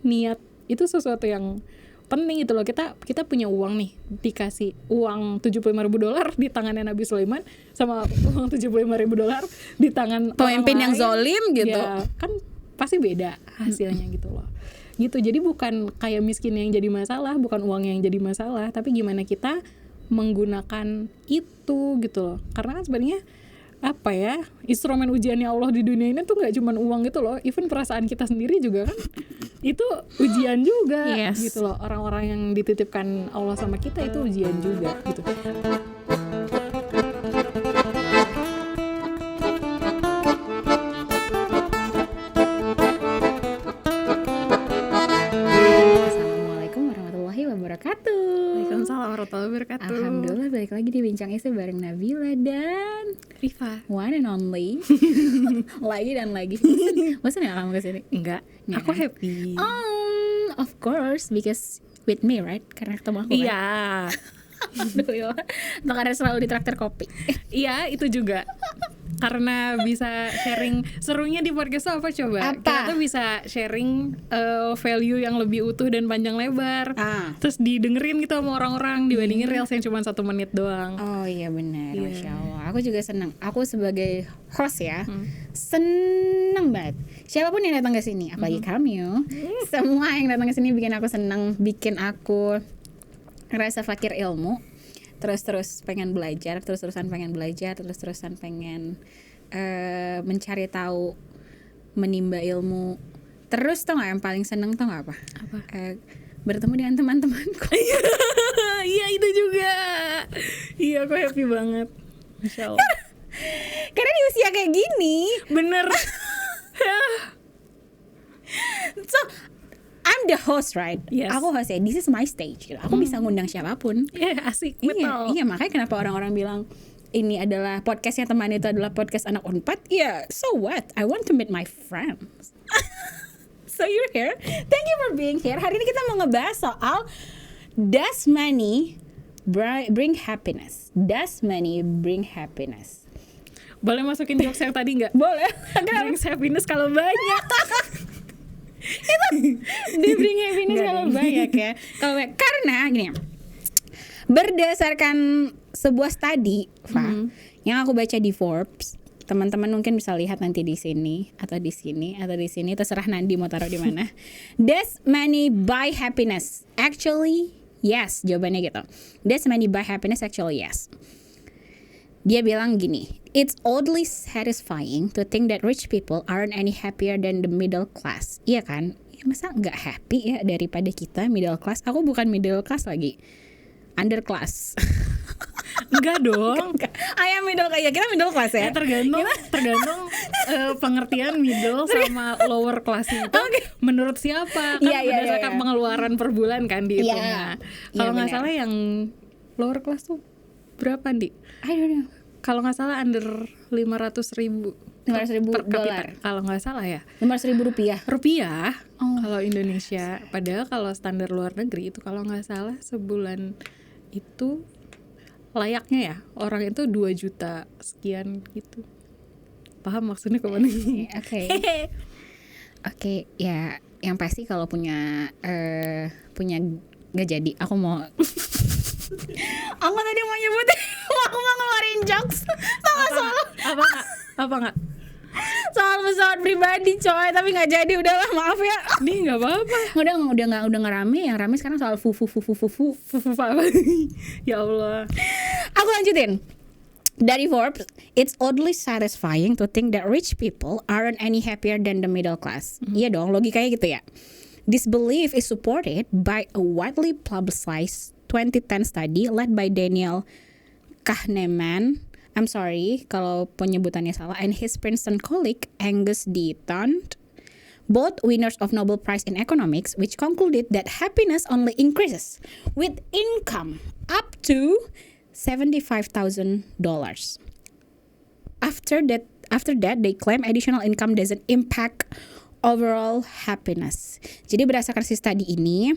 niat itu sesuatu yang penting gitu loh. Kita punya uang nih, dikasih uang $75,000 di tangannya Nabi Sulaiman sama uang $75,000 di tangan pemimpin orang yang lain, zolim gitu. ya kan pasti beda hasilnya gitu loh. Gitu, jadi bukan kayak miskin yang jadi masalah, bukan uang yang jadi masalah, tapi gimana kita menggunakan itu gitu loh. Karena kan sebenarnya apa ya, instrumen ujiannya Allah di dunia ini tuh nggak cuma uang gitu loh, even perasaan kita sendiri juga kan itu ujian juga. Yes. Gitu loh, orang-orang yang dititipkan Allah sama kita itu ujian juga gitu. Assalamualaikum warahmatullahi wabarakatuh. Waalaikumsalam warahmatullahi wabarakatuh. Alhamdulillah balik lagi di Bincang Isu bareng Nabila dan Rifa. one and only. Lagi dan lagi. Bosan ya kamu kesini? Enggak, Nggak aku kan? happy. Of course, because with me, right? Karena ketemu aku kan? Iya. Alhamdulillah. Atau karena selalu ditraktir kopi. Iya, itu juga. Karena bisa sharing. Serunya di podcast apa coba? Apa? Kita tuh bisa sharing value yang lebih utuh dan panjang lebar. Terus didengerin gitu sama orang-orang dibandingin reels yang cuma 1 menit doang. Oh iya benar, Iya. Masya Allah. Aku juga senang. Aku sebagai host ya, seneng banget. Siapapun yang datang ke sini, apalagi kamu, semua yang datang ke sini bikin aku senang, bikin aku ngerasa fakir ilmu. Terus pengen belajar, terus-terusan pengen belajar, terus-terusan pengen mencari tahu, menimba ilmu. Terus tau gak yang paling seneng tau gak apa? Apa? Bertemu dengan teman-temanku. Iya, itu juga. Iya, aku happy banget. Masya Allah. Karena di usia kayak gini, Bener. so I'm the host, right? Yes. Aku host ya. This is my stage. Gitu. Aku bisa ngundang siapapun. Iya, asik. Iya, Betul. iya, makanya kenapa orang-orang bilang ini adalah podcastnya teman itu adalah podcast anak Unpad. Iya, so what? I want to meet my friends. So you're here. Thank you for being here. Hari ini kita mau ngebahas soal does money bring happiness? Does money bring happiness? Boleh masukin jokes yang tadi nggak? Boleh. Brings happiness kalau banyak. Dia bring happiness Nggak kalau deh. banyak ya. Karena gini, berdasarkan sebuah studi, yang aku baca di Forbes, teman-teman mungkin bisa lihat nanti di sini atau di sini atau di sini, terserah Nandi mau taruh di mana. Does money buy happiness? Actually, yes. Jawabannya gitu. Does money buy happiness? Actually, yes. Dia bilang gini, it's oddly satisfying to think that rich people aren't any happier than the middle class. Iya kan? Ya, masa nggak happy ya daripada kita middle class? Aku bukan middle class lagi, underclass. Enggak dong. Ayam middle class ya, kita middle class ya. Tergantung pengertian middle sama lower class itu menurut siapa kan, Iya, iya, berdasarkan iya. pengeluaran per bulan kan dihitungnya. Iya, Kalau nggak benar. salah yang lower class tuh berapa, Di? I don't know. Kalau nggak salah under 500.000 500.000 per kapita. dolar. Kalau nggak salah ya. 500.000 rupiah. Rupiah. Oh. Kalau Indonesia, padahal kalau standar luar negeri itu kalau nggak salah sebulan itu layaknya ya orang itu 2 juta sekian gitu. Paham maksudnya kemana? Oke. Oke, ya yang pasti kalau punya nggak jadi. Aku mau aku tadi mau nyebutin aku mau ngeluarin jokes Apa nggak? soal pesawat pribadi coy, tapi nggak jadi, udahlah maaf ya. Nih nggak apa-apa. udah nggak rame, yang rame sekarang soal fu. Ya Allah. Aku lanjutin. Dari Forbes, it's oddly satisfying to think that rich people aren't any happier than the middle class. Iya dong, logikanya gitu ya. This belief is supported by a widely publicized 2010 study led by Daniel Kahneman. I'm sorry kalau penyebutannya salah. And his Princeton colleague Angus Deaton, both winners of Nobel Prize in Economics, which concluded that happiness only increases with income up to $75,000. After that, they claim additional income doesn't impact overall happiness. Jadi berdasarkan si study ini,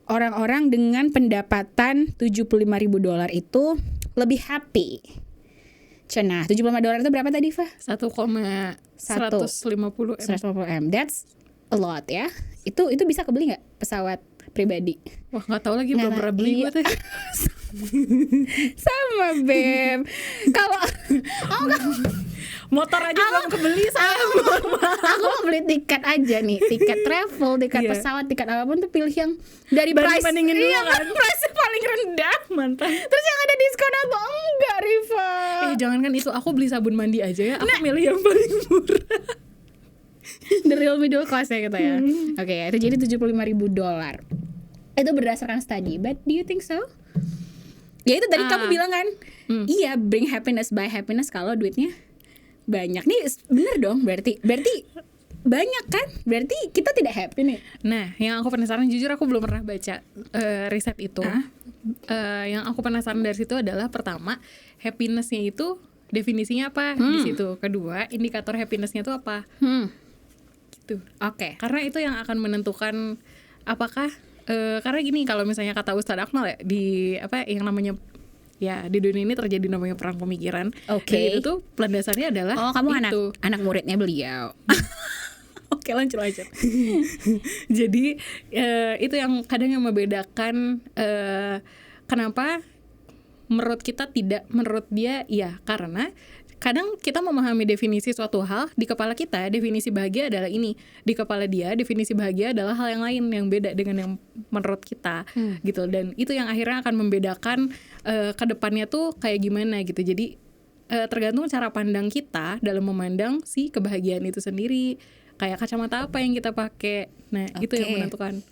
orang-orang dengan pendapatan $75,000 itu lebih happy. Cenah, $75 itu berapa tadi, Fa? 1,150 M. 150 M. That's a lot ya. Itu bisa kebeli nggak pesawat pribadi? Wah nggak tahu lagi, belum Nggak, pernah beli iya. gue teh. Sama Beb. Kalau Motor aja belum kebeli sama. aku mau beli tiket aja nih, tiket travel, tiket Iya. pesawat, tiket apapun tuh pilih yang dari price, Banding-bandingin dulu iya kan. price paling rendah. Mantap. Terus yang ada diskon atau enggak, Riva? Jangan kan itu, aku beli sabun mandi aja ya. Aku milih yang paling murah. The real middle class ya kita ya. Oke, itu jadi $75,000. Itu berdasarkan study, but do you think so? Ya itu tadi kamu bilang kan, iya bring happiness by happiness kalau duitnya banyak. Nih bener dong, berarti banyak kan? Berarti kita tidak happy nih. Nah, yang aku penasaran, jujur aku belum pernah baca riset itu. Yang aku penasaran dari situ adalah pertama, happiness-nya itu definisinya apa di situ. Kedua, indikator happiness-nya itu apa? Gitu. Oke. Karena itu yang akan menentukan apakah karena gini, kalau misalnya kata Ustadz Akmal ya, di apa yang namanya ya di dunia ini terjadi namanya perang pemikiran. Oke. Dan itu tuh landasannya adalah Oh, kamu itu. anak muridnya beliau. Oke, lanjut. Jadi itu yang kadang yang membedakan kenapa menurut kita tidak, menurut dia iya, karena kadang kita memahami definisi suatu hal di kepala kita, definisi bahagia adalah ini, di kepala dia definisi bahagia adalah hal yang lain yang beda dengan yang menurut kita gitu. Dan itu yang akhirnya akan membedakan ke depannya tuh kayak gimana gitu. Jadi tergantung cara pandang kita dalam memandang si kebahagiaan itu sendiri, kayak kacamata apa yang kita pakai. Nah, itu yang menentukan.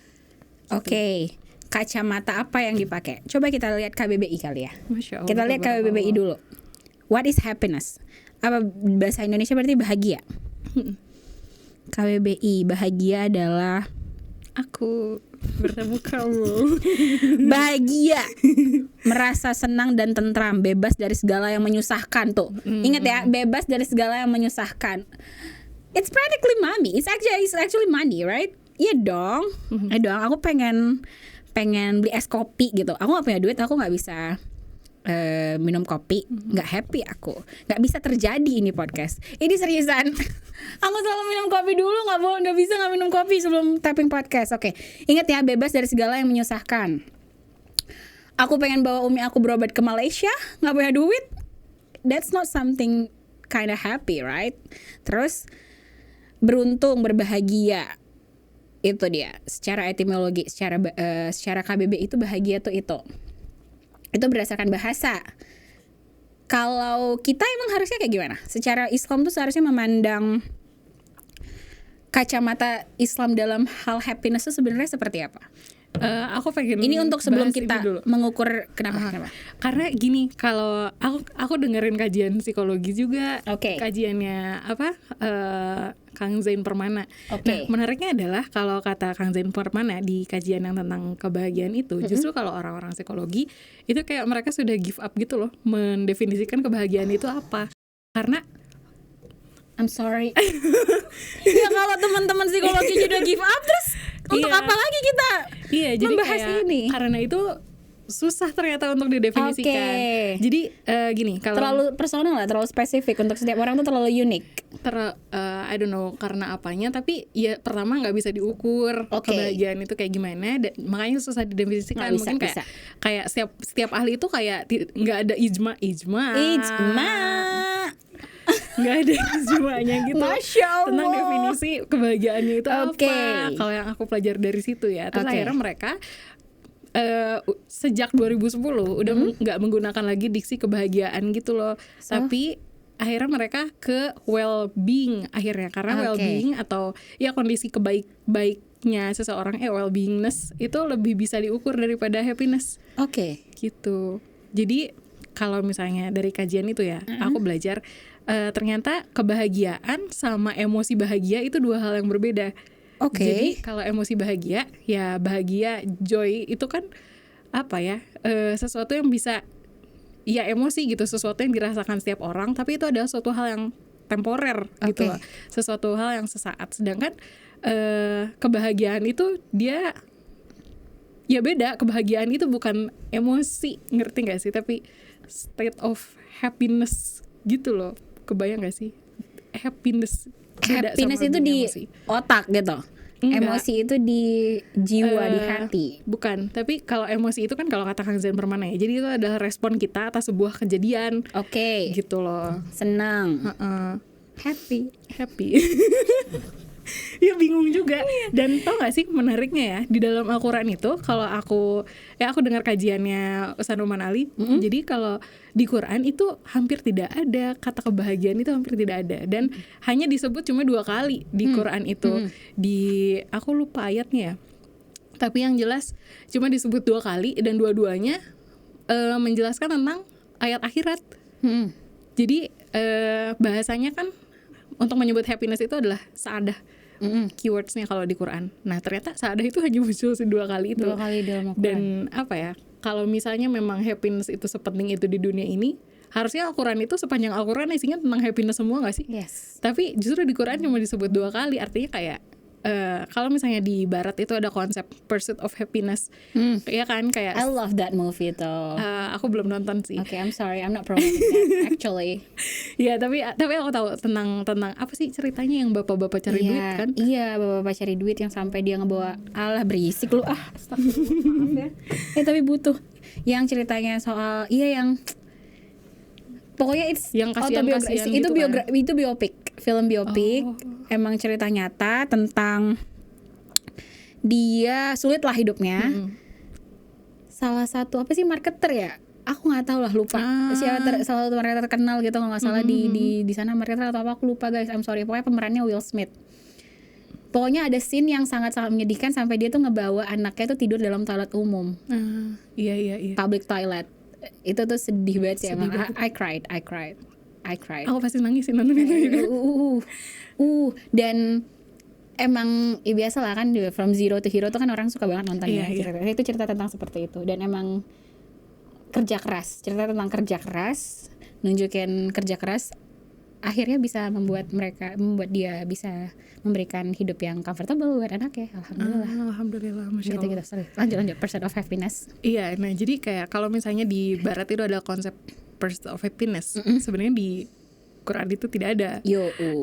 Oke. Kacamata apa yang dipakai? Coba kita lihat KBBI kali ya. Masya Allah, Kita lihat KBBI dulu. What is happiness? Apa bahasa Indonesia berarti bahagia? KBBI, bahagia adalah aku bertemu kamu. bahagia, merasa senang dan tentram, bebas dari segala yang menyusahkan tuh. Ingat ya, bebas dari segala yang menyusahkan. It's practically money. It's actually money, right? Iya dong. Iya dong. Aku pengen beli es kopi gitu. Aku nggak punya duit, aku nggak bisa minum kopi, nggak happy aku, nggak bisa terjadi ini podcast. Ini seriusan. Aku selalu minum kopi dulu, nggak bisa nggak minum kopi sebelum tapping podcast. Oke, ingat ya, bebas dari segala yang menyusahkan. Aku pengen bawa umi aku berobat ke Malaysia, nggak punya duit. That's not something kinda happy, right? Terus beruntung, berbahagia, itu dia. Secara etimologi, secara KBB itu bahagia tuh itu berdasarkan bahasa. Kalau kita emang harusnya kayak gimana? Secara Islam tuh seharusnya memandang kacamata Islam dalam hal happiness itu sebenarnya seperti apa? Aku pengen Ini untuk sebelum bahas ini kita dulu. mengukur kenapa? Karena gini, kalau aku dengerin kajian psikologi juga, Oke. kajiannya apa Kang Zain Permana. Oke. Nah, menariknya adalah kalau kata Kang Zain Permana di kajian yang tentang kebahagiaan itu, justru kalau orang-orang psikologi itu kayak mereka sudah give up gitu loh, mendefinisikan kebahagiaan itu apa. Karena I'm sorry. Ya kalau teman-teman psikologi udah give up, terus untuk Iya. apa lagi kita jadi membahas kayak, ini? karena itu susah ternyata untuk didefinisikan. Oke. Jadi gini, kalau Terlalu personal lah, terlalu spesifik untuk setiap orang tuh terlalu unik. I don't know karena apanya, tapi ya pertama nggak bisa diukur Oke. kebahagiaan itu kayak gimana, makanya susah didefinisikan. Nggak bisa, Mungkin kayak setiap ahli itu kayak nggak ada ijma nggak ada ijmanya gitu Masya Allah. tentang definisi kebahagiaannya itu Oke. apa. Kalau yang aku pelajari dari situ ya, terus Oke. akhirnya mereka sejak 2010 udah nggak menggunakan lagi diksi kebahagiaan gitu loh, tapi akhirnya mereka ke well-being akhirnya, karena Oke. well-being atau ya kondisi baiknya seseorang, well-beingness itu lebih bisa diukur daripada happiness Oke. gitu. Jadi kalau misalnya dari kajian itu ya, aku belajar ternyata kebahagiaan sama emosi bahagia itu dua hal yang berbeda. Oke. Jadi kalau emosi bahagia, ya bahagia, joy itu kan apa ya, sesuatu yang bisa, ya emosi gitu, sesuatu yang dirasakan setiap orang, tapi itu adalah suatu hal yang temporer gitu Oke. loh, sesuatu hal yang sesaat. Sedangkan kebahagiaan itu dia ya beda, kebahagiaan itu bukan emosi, ngerti gak sih, tapi state of happiness gitu loh. Kebayang gak sih? Happiness beda Happiness sama itu di emosi. otak gitu. Enggak. Emosi itu di jiwa, di hati. Bukan, tapi kalau emosi itu kan kalau kata Kang Zen Permana ya, jadi itu adalah respon kita atas sebuah kejadian. Oke. Gitu loh. Senang. Happy. Ya bingung juga. Dan tau gak sih menariknya ya, di dalam Al-Quran itu kalau aku dengar kajiannya Ustaz Numan Ali, jadi kalau di Quran itu hampir tidak ada kata kebahagiaan, itu hampir tidak ada, dan hanya disebut cuma 2 kali di Quran itu. Di aku lupa ayatnya ya, tapi yang jelas cuma disebut 2 kali dan dua-duanya menjelaskan tentang ayat akhirat. Jadi bahasanya kan untuk menyebut happiness itu adalah sa'adah. Keywordsnya kalau di Quran. Nah ternyata sa'adah itu hanya muncul 2 kali itu. 2 kali dalam Al-Quran. Dan apa ya, kalau misalnya memang happiness itu sepenting itu di dunia ini, harusnya Al-Quran itu sepanjang Al-Quran isinya tentang happiness semua gak sih? Yes. Tapi justru di Quran cuma disebut 2 kali. Artinya kayak kalau misalnya di Barat itu ada konsep pursuit of happiness, ya kan, kayak I love that movie though. aku belum nonton sih. Okay, I'm sorry, I'm not promoting that actually. Ya tapi aku tahu tentang apa sih ceritanya yang bapak-bapak cari duit kan? Iya, bapak-bapak cari duit yang sampai dia ngebawa, alah berisik lu, astagfirullah, maaf ya. Tapi butuh yang ceritanya soal yang pokoknya yang kasihan-kasihan itu gitu kan? Itu biopik, film biopik. Emang cerita nyata tentang dia sulit lah hidupnya. Salah satu apa sih marketer ya? Aku nggak tahu lah, lupa. Siapa salah satu marketer terkenal gitu kalau nggak salah di sana, marketer atau apa, aku lupa guys. I'm sorry. Pokoknya pemerannya Will Smith. Pokoknya ada scene yang sangat-sangat menyedihkan sampai dia tuh ngebawa anaknya tuh tidur dalam toilet umum. Iya. Public toilet. Itu tuh sedih banget sih emang. I cried. Aku pasti nangis sih nonton itu juga. Dan emang biasa lah kan, from zero to hero tuh kan orang suka banget nonton ya. Itu cerita tentang seperti itu. Dan emang cerita tentang kerja keras, nunjukin kerja keras akhirnya bisa membuat dia bisa memberikan hidup yang comfortable buat anaknya. Alhamdulillah, masya Allah. Gitu. Lanjut pursuit of happiness. Iya, nah jadi kayak kalau misalnya di Barat itu ada konsep pursuit of happiness, sebenarnya di Quran itu tidak ada.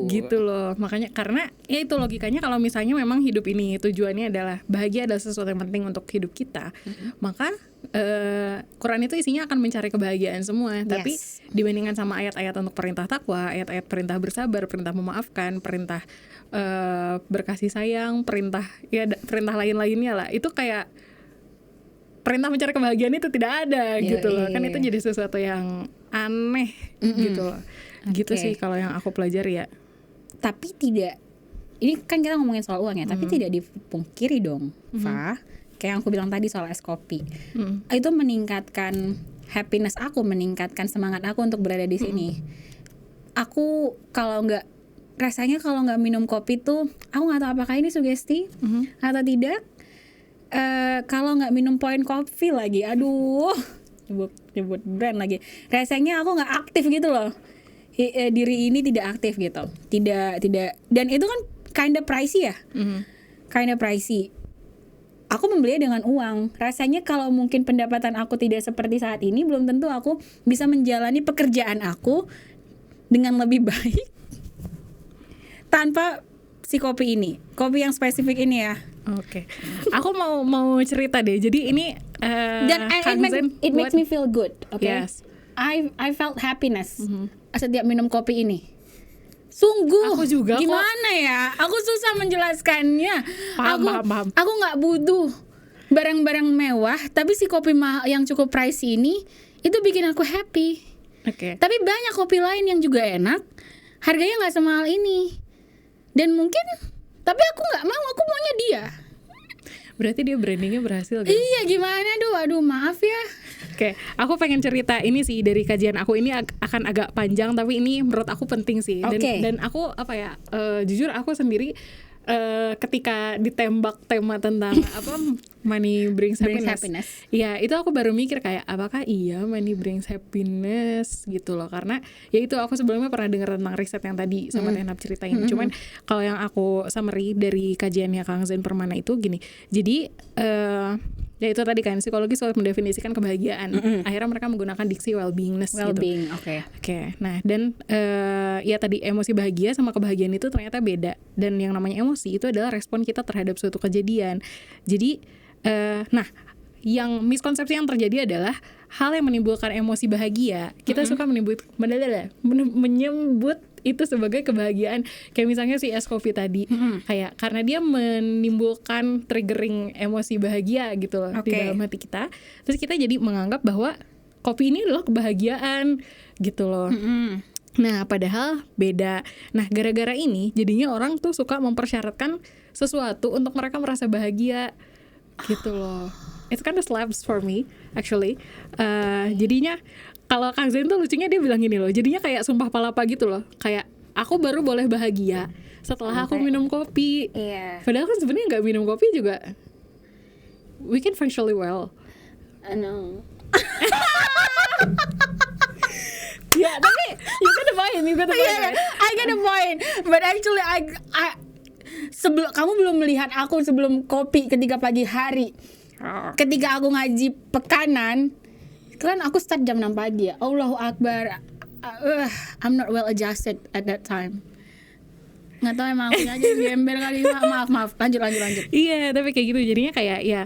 Gitu loh. Makanya karena ya itu logikanya, kalau misalnya memang hidup ini tujuannya adalah bahagia, adalah sesuatu yang penting untuk hidup kita, maka Quran itu isinya akan mencari kebahagiaan semua. Tapi dibandingkan sama ayat-ayat untuk perintah takwa, ayat-ayat perintah bersabar, perintah memaafkan, perintah berkasih sayang, perintah lain-lainnya lah, itu kayak perintah mencari kebahagiaan itu tidak ada gitu loh. Kan itu jadi sesuatu yang aneh gitu loh. Gitu sih kalau yang aku pelajari ya. Tapi tidak, ini kan kita ngomongin soal uang ya, tapi tidak dipungkiri dong, Fa, kayak yang aku bilang tadi soal es kopi, itu meningkatkan happiness aku, meningkatkan semangat aku untuk berada di sini. Aku rasanya kalau nggak minum kopi tuh, aku nggak tahu apakah ini sugesti atau tidak. Kalau nggak minum Point Coffee lagi, aduh, nyebut brand lagi, rasanya aku nggak aktif gitu loh. Diri ini tidak aktif gitu, tidak, dan itu kan kinda pricey ya, kinda pricey. Aku membelinya dengan uang. Rasanya kalau mungkin pendapatan aku tidak seperti saat ini, belum tentu aku bisa menjalani pekerjaan aku dengan lebih baik tanpa si kopi yang spesifik ini ya. Oke. Aku mau cerita deh. Jadi ini dan it makes me feel good. Okay. Yes. I felt happiness setiap minum kopi ini. Sungguh. Aku juga gimana ya? Aku susah menjelaskannya. Paham. Aku nggak butuh barang-barang mewah, tapi si kopi yang cukup pricey ini itu bikin aku happy. Oke. Tapi banyak kopi lain yang juga enak, harganya nggak semahal ini. Dan mungkin, tapi aku nggak mau, aku maunya dia. Berarti dia brandingnya berhasil guys. Iya, gimana aduh maaf ya. Oke, aku pengen cerita ini sih dari kajian aku ini akan agak panjang, tapi ini menurut aku penting sih. Dan aku jujur aku sendiri ketika ditembak tema tentang money brings happiness. Ya itu aku baru mikir kayak apakah iya money brings happiness gitu loh, karena ya itu aku sebelumnya pernah dengar tentang riset yang tadi sama Tenap ceritain. Cuman kalau yang aku summary dari kajiannya Kang Zen Permana itu gini. Jadi Ya itu tadi kan psikologi selalu mendefinisikan kebahagiaan. Akhirnya mereka menggunakan diksi well-beingness gitu. Well-being, oke. Oke, nah dan ya tadi emosi bahagia sama kebahagiaan itu ternyata beda. Dan yang namanya emosi itu adalah respon kita terhadap suatu kejadian. Jadi, nah yang miskonsepsi yang terjadi adalah hal yang menimbulkan emosi bahagia. Kita suka menyebut itu sebagai kebahagiaan. Kayak misalnya si es kopi tadi, kayak karena dia menimbulkan triggering emosi bahagia gitu loh di dalam hati kita. Terus kita jadi menganggap bahwa kopi ini adalah kebahagiaan gitu loh. Nah, padahal beda. Nah, gara-gara ini jadinya orang tuh suka mempersyaratkan sesuatu untuk mereka merasa bahagia gitu loh. It's kind of slaps for me actually. Jadinya kalau Kang Zain tuh lucunya dia bilang gini loh, jadinya kayak sumpah palapa gitu loh. Kayak aku baru boleh bahagia setelah aku minum kopi. Padahal kan sebenarnya nggak minum kopi juga we can functionally well. No. Ya, tapi you got the point. I got the point. But actually sebelum kamu belum melihat aku sebelum kopi ketika pagi hari. Ketika aku ngaji pekanan, kan aku start jam 6 pagi ya. Allahu Akbar. I'm not well adjusted at that time. Nggak tahu emang aku aja gembel kali. Maaf. Lanjut. Iya, tapi kayak gitu jadinya kayak ya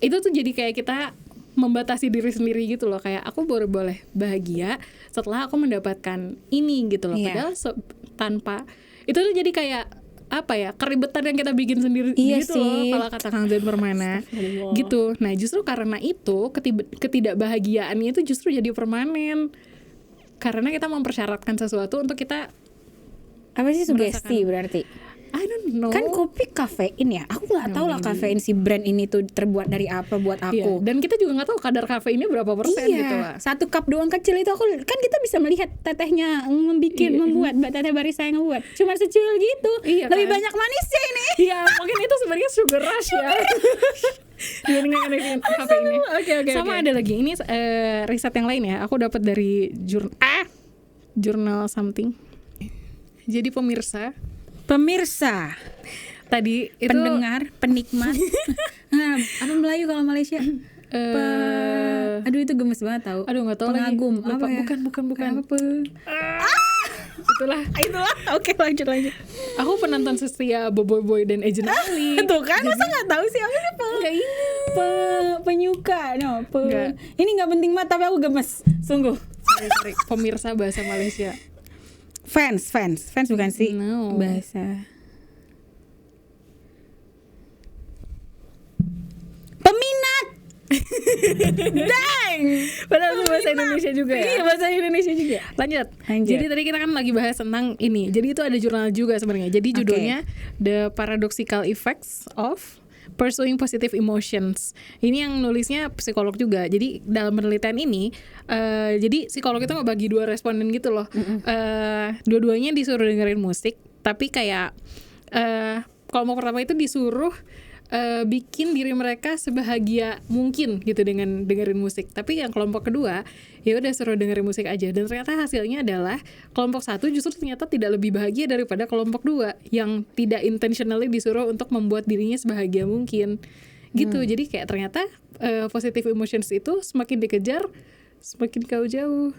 itu tuh jadi kayak kita membatasi diri sendiri gitu loh, kayak aku baru boleh bahagia setelah aku mendapatkan ini gitu loh. Padahal tanpa itu tuh jadi kayak apa ya, keribetan yang kita bikin sendiri gitu loh kalau kata Kang Zain Permana gitu. Nah justru karena itu ketidakbahagiaannya itu justru jadi permanen karena kita mempersyaratkan sesuatu untuk kita apa sih sugesti berarti? I don't know. Kan kopi kafein ya. Aku nggak tahu lah kafein si brand ini tuh terbuat dari apa buat aku. Dan kita juga nggak tahu kadar kafeinnya berapa persen gitu lah. 1 cup doang kecil itu aku kan kita bisa melihat tetehnya membuat Mbak Teteh Barista yang ngebuat. Cuma secuil gitu. Lebih kan? banyak manisnya ini. Iya, mungkin itu sebenarnya sugar rush ya. Oke. Sama ada lagi ini riset yang lain ya. Aku dapat dari jurnal something. Jadi pemirsa tadi itu pendengar, penikmat. Nah, apa Melayu kalau Malaysia? Aduh itu gemes banget tau. Aduh nggak tahu lagi. Pengagum. Apa ya? Bukan. Apa? Itulah. Oke, lanjut. Aku penonton setia Boboiboy dan Agent Ali. Tuh kan, masa nggak tahu sih apa sih penyuka? Ini nggak penting banget tapi aku gemes, sungguh. Sorry. Pemirsa bahasa Malaysia. Fans bukan sih? No. Bahasa. Peminat. Dang. Padahal itu bahasa Indonesia juga ya. Iya, bahasa Indonesia juga. Lanjut. Jadi tadi kita kan lagi bahas tentang ini. Jadi itu ada jurnal juga sebenarnya. Jadi judulnya The Paradoxical Effects of Pursuing Positive Emotions. Ini yang nulisnya psikolog juga. Jadi dalam penelitian ini, jadi psikolog itu ngebagi 2 responden gitu loh. Dua-duanya disuruh dengerin musik, tapi kayak kelompok pertama itu disuruh bikin diri mereka sebahagia mungkin gitu dengan dengerin musik. Tapi yang kelompok kedua ya udah suruh dengerin musik aja. Dan ternyata hasilnya adalah kelompok 1 justru ternyata tidak lebih bahagia daripada kelompok 2 yang tidak intentionally disuruh untuk membuat dirinya sebahagia mungkin gitu. Jadi kayak ternyata positive emotions itu semakin dikejar semakin kau jauh.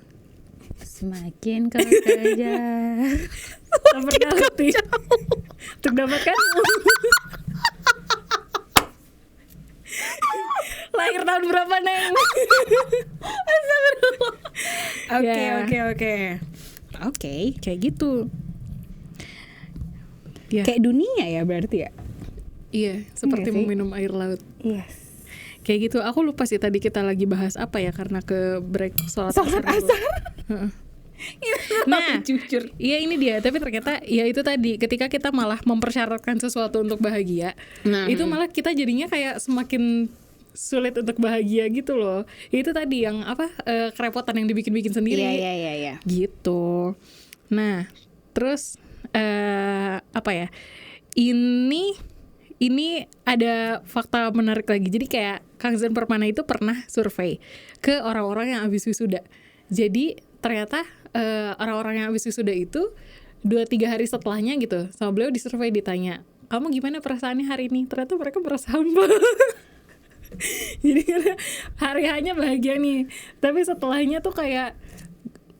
Semakin kau kejar. Semakin kau jauh. Untuk dapatkan lahir tahun berapa, Neng? Oke, kayak gitu. Ya. Kayak dunia ya berarti ya? Iya, seperti meminum air laut. Yes. Kayak gitu. Aku lupa sih tadi kita lagi bahas apa ya karena ke break sholat asar. Nah, jujur. Iya ini dia. Tapi ternyata ya itu tadi ketika kita malah mempersyaratkan sesuatu untuk bahagia, itu malah kita jadinya kayak semakin sulit untuk bahagia gitu loh. Itu tadi yang kerepotan yang dibikin-bikin sendiri. Iya. Gitu. Nah, terus apa ya? Ini ada fakta menarik lagi. Jadi kayak Kang Zain Permana itu pernah survei ke orang-orang yang habis wisuda. Jadi ternyata orang-orang yang habis wisuda itu 2-3 hari setelahnya gitu sama beliau disurvei, ditanya, kamu gimana perasaannya hari ini? Ternyata mereka merasa hamba. Jadi karena hari hanya bahagia nih, tapi setelahnya tuh kayak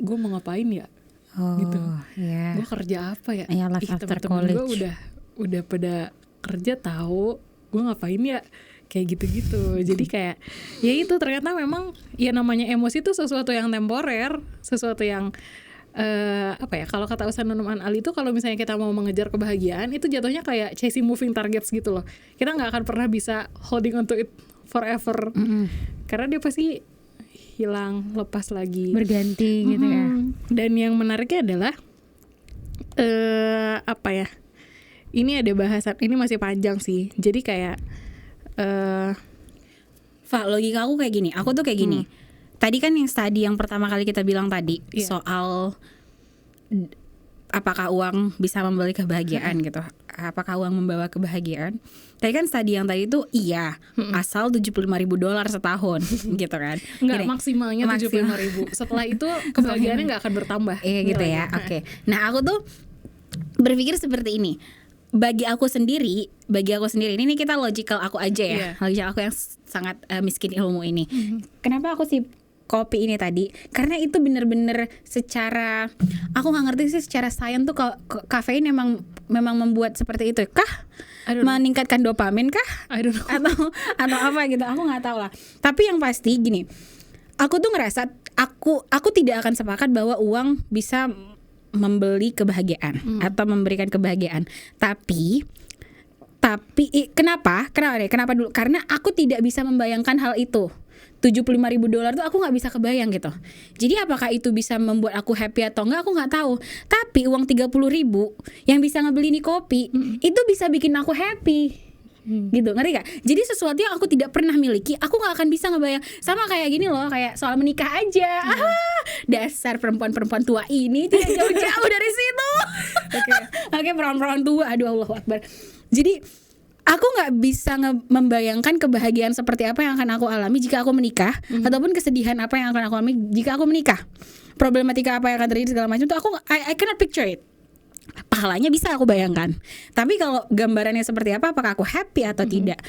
gue mau ngapain ya, gitu. Ya. Gue kerja apa ya? Iya, life after temen-temen gue college. udah pada kerja, tahu gue ngapain ya, kayak gitu-gitu. Jadi kayak ya itu, ternyata memang ya namanya emosi itu sesuatu yang temporer, sesuatu yang apa ya, kalau kata Ustaz Numan Ali itu, kalau misalnya kita mau mengejar kebahagiaan itu jatuhnya kayak chasing moving targets gitu loh. Kita nggak akan pernah bisa holding on to it forever, karena dia pasti hilang, lepas lagi, Berganti gitu ya. Dan yang menariknya adalah apa ya, ini ada bahasan, ini masih panjang sih. Jadi kayak Fa, logika aku kayak gini. Aku tuh kayak gini. Tadi kan yang studi yang pertama kali kita bilang tadi, Iya. soal apakah uang bisa membeli kebahagiaan gitu. Apakah uang membawa kebahagiaan? Tadi kan studi yang tadi itu iya, asal $75,000 setahun gitu kan. nggak, Gini, maksimalnya 75.000. Setelah itu kebahagiaannya nggak akan bertambah. Iya gitu ya. Oke. Nah, aku tuh berpikir seperti ini. Bagi aku sendiri ini kita logical aku aja ya. Iya. Logical aku yang sangat miskin ilmu ini. Kenapa aku sih kopi ini tadi? Karena itu bener-bener secara, aku nggak ngerti sih secara sains tuh kafein memang membuat seperti itu kah? I don't know. Meningkatkan dopamin kah? I don't know. atau apa gitu, aku nggak tahu lah. Tapi yang pasti gini, aku tuh ngerasa aku tidak akan sepakat bahwa uang bisa membeli kebahagiaan atau memberikan kebahagiaan. Tapi kenapa dulu? Karena aku tidak bisa membayangkan hal itu. $75,000 tuh aku nggak bisa kebayang gitu. Jadi apakah itu bisa membuat aku happy atau enggak, aku nggak tahu. Tapi uang 30.000 yang bisa ngebeli nih kopi, itu bisa bikin aku happy. Gitu, ngerti gak? Jadi sesuatu yang aku tidak pernah miliki, aku gak akan bisa ngebayang. Sama kayak gini loh, kayak soal menikah aja. Dasar perempuan-perempuan tua ini tidak jauh-jauh dari situ. Oke, perempuan-perempuan tua, aduh Allahu Akbar. Jadi aku gak bisa membayangkan kebahagiaan seperti apa yang akan aku alami jika aku menikah, ataupun kesedihan apa yang akan aku alami jika aku menikah. Problematika apa yang akan terjadi segala macam tuh I cannot picture it. Pahalanya bisa aku bayangkan, tapi kalau gambarannya seperti apa, apakah aku happy atau tidak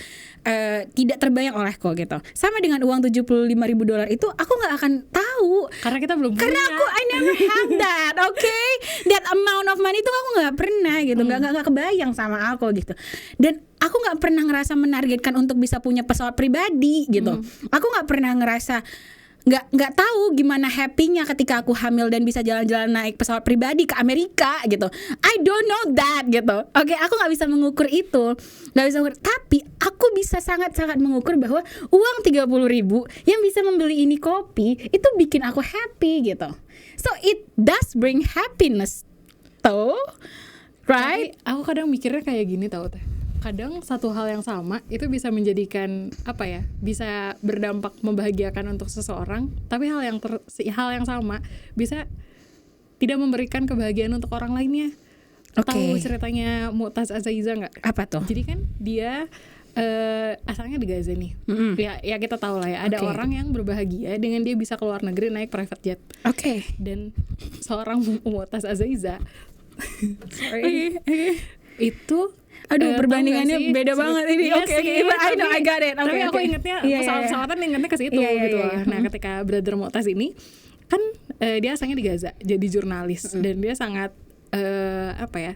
terbayang olehku gitu. Sama dengan uang $75,000 itu, aku nggak akan tahu Karena kita belum karena punya. I never have that, okay? That amount of money itu aku nggak pernah gitu, nggak kebayang sama aku gitu. Dan aku nggak pernah ngerasa menargetkan untuk bisa punya pesawat pribadi gitu. Aku nggak pernah ngerasa nggak tahu gimana happy-nya ketika aku hamil dan bisa jalan-jalan naik pesawat pribadi ke Amerika gitu. I don't know that gitu. Oke, aku nggak bisa mengukur itu, nggak bisa mengukur. Tapi aku bisa sangat-sangat mengukur bahwa uang 30.000 yang bisa membeli ini kopi itu bikin aku happy gitu. So it does bring happiness, tuh, right? Tapi aku kadang mikirnya kayak gini tau teh. Kadang satu hal yang sama itu bisa menjadikan apa ya, bisa berdampak membahagiakan untuk seseorang, tapi hal yang sama bisa tidak memberikan kebahagiaan untuk orang lainnya. Oke. Tahu ceritanya Mu'taz Azaiza nggak? Apa tuh? Jadi kan dia asalnya di Gaza nih. Ya kita tahu lah ya, ada Oke. orang yang berbahagia dengan dia bisa keluar negeri naik private jet. Oke. Dan seorang Mu'taz Azaiza itu Aduh, tahu perbandingannya nggak sih? beda banget ini. Iya Oke, sih, I got it. Tapi Oke, aku oke. ingetnya Iya, iya, pesawat-pesawatan ingetnya ke situ Iya, iya, gitu. iya. Nah, ketika Brother Mu'taz ini kan dia asalnya di Gaza jadi jurnalis, dan dia sangat apa ya,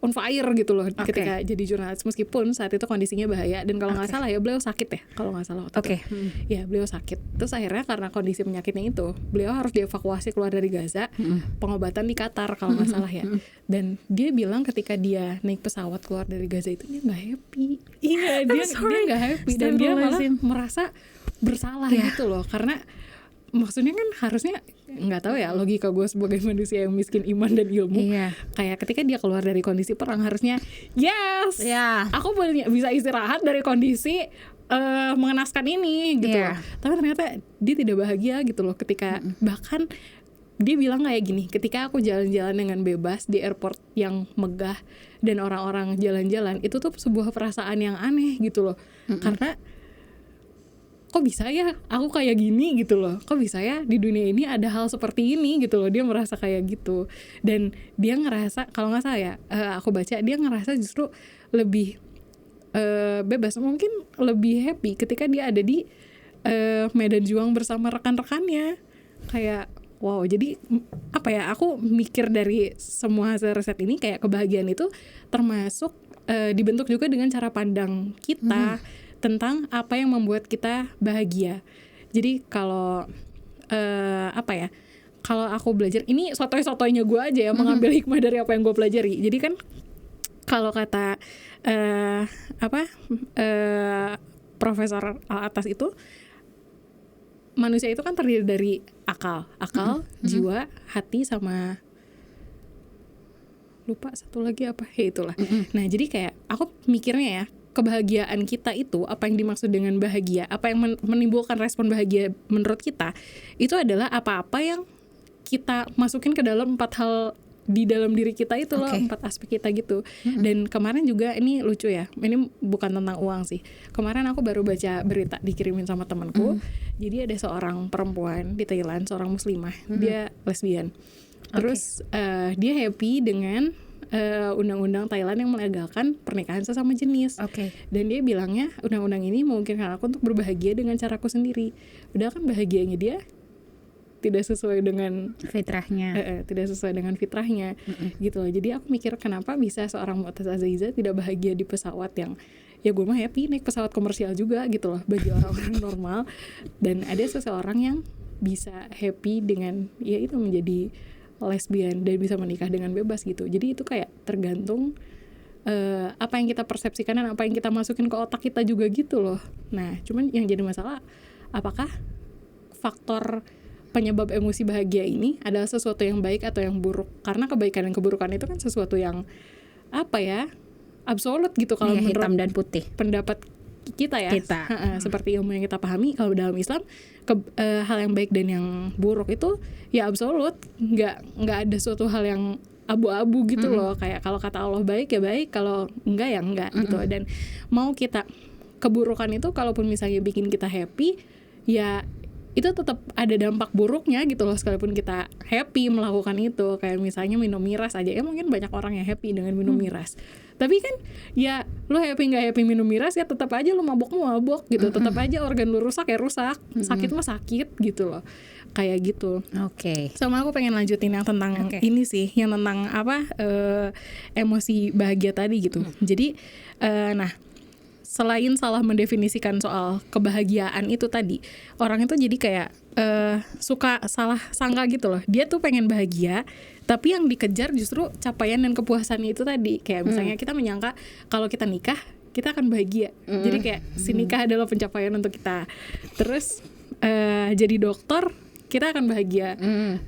on fire gitu loh ketika jadi jurnalis, meskipun saat itu kondisinya bahaya. Dan kalau nggak salah ya beliau sakit ya, kalau nggak salah waktu Oke. itu. Ya beliau sakit. Terus akhirnya karena kondisi penyakitnya itu, beliau harus dievakuasi keluar dari Gaza, pengobatan di Qatar kalau nggak salah ya. Dan dia bilang ketika dia naik pesawat keluar dari Gaza itu dia nggak happy. Iya, dia nggak happy, dan dia malah merasa bersalah gitu loh, karena maksudnya kan harusnya, nggak tahu ya, logika gue sebagai manusia yang miskin iman dan ilmu, kayak ketika dia keluar dari kondisi perang harusnya yes, aku bisa istirahat dari kondisi mengenaskan ini gitu loh. Tapi ternyata dia tidak bahagia gitu loh ketika bahkan dia bilang kayak gini, ketika aku jalan-jalan dengan bebas di airport yang megah dan orang-orang jalan-jalan, itu tuh sebuah perasaan yang aneh gitu loh. Karena kok bisa ya aku kayak gini gitu loh, kok bisa ya di dunia ini ada hal seperti ini gitu loh. Dia merasa kayak gitu, dan dia ngerasa, kalau nggak salah ya, aku baca dia ngerasa justru lebih bebas, mungkin lebih happy ketika dia ada di medan juang bersama rekan-rekannya. Kayak wow, jadi apa ya, aku mikir dari semua hasil riset ini kayak kebahagiaan itu termasuk dibentuk juga dengan cara pandang kita tentang apa yang membuat kita bahagia. Jadi kalau apa ya, kalau aku belajar, ini sotoy-sotoynya gue aja ya, mengambil hikmah dari apa yang gue pelajari. Jadi kan kalau kata Profesor Al-Attas itu, manusia itu kan terdiri dari akal, jiwa, hati, sama lupa satu lagi apa, ya itulah. Nah jadi kayak aku mikirnya ya, kebahagiaan kita itu, apa yang dimaksud dengan bahagia, apa yang menimbulkan respon bahagia menurut kita, itu adalah apa-apa yang kita masukin ke dalam 4 hal di dalam diri kita itu loh, 4 aspek kita gitu. Dan kemarin juga, ini lucu ya, ini bukan tentang uang sih. Kemarin aku baru baca berita dikirimin sama temanku. Jadi ada seorang perempuan di Thailand, seorang muslimah, dia lesbian. Terus dia happy dengan undang-undang Thailand yang melegalkan pernikahan sesama jenis. Dan dia bilangnya undang-undang ini memungkinkan aku untuk berbahagia dengan caraku sendiri. Padahal kan bahagianya dia tidak sesuai dengan fitrahnya, tidak sesuai dengan fitrahnya, gitu loh. Jadi aku mikir kenapa bisa seorang Mu'taz Azaiza tidak bahagia di pesawat yang, ya gue mah happy naik pesawat komersial juga gitu loh bagi orang-orang normal, dan ada seseorang yang bisa happy dengan ya itu menjadi lesbian dan bisa menikah dengan bebas gitu. Jadi itu kayak tergantung apa yang kita persepsikan dan apa yang kita masukin ke otak kita juga gitu loh. Nah cuman yang jadi masalah, apakah faktor penyebab emosi bahagia ini adalah sesuatu yang baik atau yang buruk? Karena kebaikan dan keburukan itu kan sesuatu yang apa ya, absolut gitu kalau menurut hitam dan putih pendapat kita ya. Seperti ilmu yang kita pahami, kalau dalam Islam hal yang baik dan yang buruk itu ya absolut, nggak ada suatu hal yang abu-abu gitu loh. Kayak kalau kata Allah baik ya baik, kalau enggak ya enggak gitu. Dan mau kita keburukan itu kalaupun misalnya bikin kita happy, ya itu tetap ada dampak buruknya gitu loh, sekalipun kita happy melakukan itu. Kayak misalnya minum miras aja, ya mungkin banyak orang yang happy dengan minum miras, tapi kan ya lo happy nggak happy minum miras, ya tetap aja lo mabok gitu, tetap aja organ lo rusak ya rusak, sakit mah sakit gitu loh, kayak gitu. Sama aku pengen lanjutin yang tentang ini sih, yang tentang apa emosi bahagia tadi gitu. Jadi nah, selain salah mendefinisikan soal kebahagiaan itu tadi, orang itu jadi kayak suka salah sangka gitu loh. Dia tuh pengen bahagia, tapi yang dikejar justru capaian dan kepuasannya itu tadi. Kayak misalnya kita menyangka kalau kita nikah, kita akan bahagia. Jadi kayak si nikah adalah pencapaian untuk kita. Terus jadi dokter, kita akan bahagia.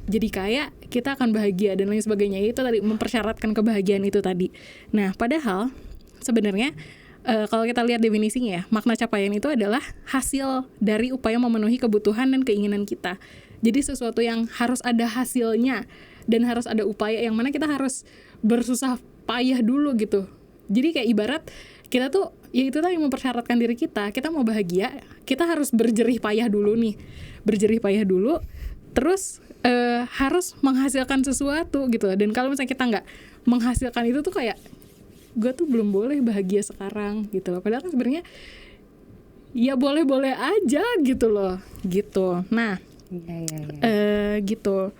Jadi kaya, kita akan bahagia, dan lain sebagainya. Itu tadi mempersyaratkan kebahagiaan itu tadi. Nah, padahal sebenarnya kalau kita lihat definisinya ya, makna capaian itu adalah hasil dari upaya memenuhi kebutuhan dan keinginan kita. Jadi sesuatu yang harus ada hasilnya dan harus ada upaya, yang mana kita harus bersusah payah dulu gitu. Jadi kayak ibarat kita tuh, ya itu tadi mempersyaratkan diri kita mau bahagia, kita harus berjerih payah dulu nih. Berjerih payah dulu, terus harus menghasilkan sesuatu gitu. Dan kalau misalnya kita nggak menghasilkan itu tuh kayak, gue tuh belum boleh bahagia sekarang gitu loh. Padahal kan sebenarnya ya boleh-boleh aja gitu loh, gitu. Nah, gitu.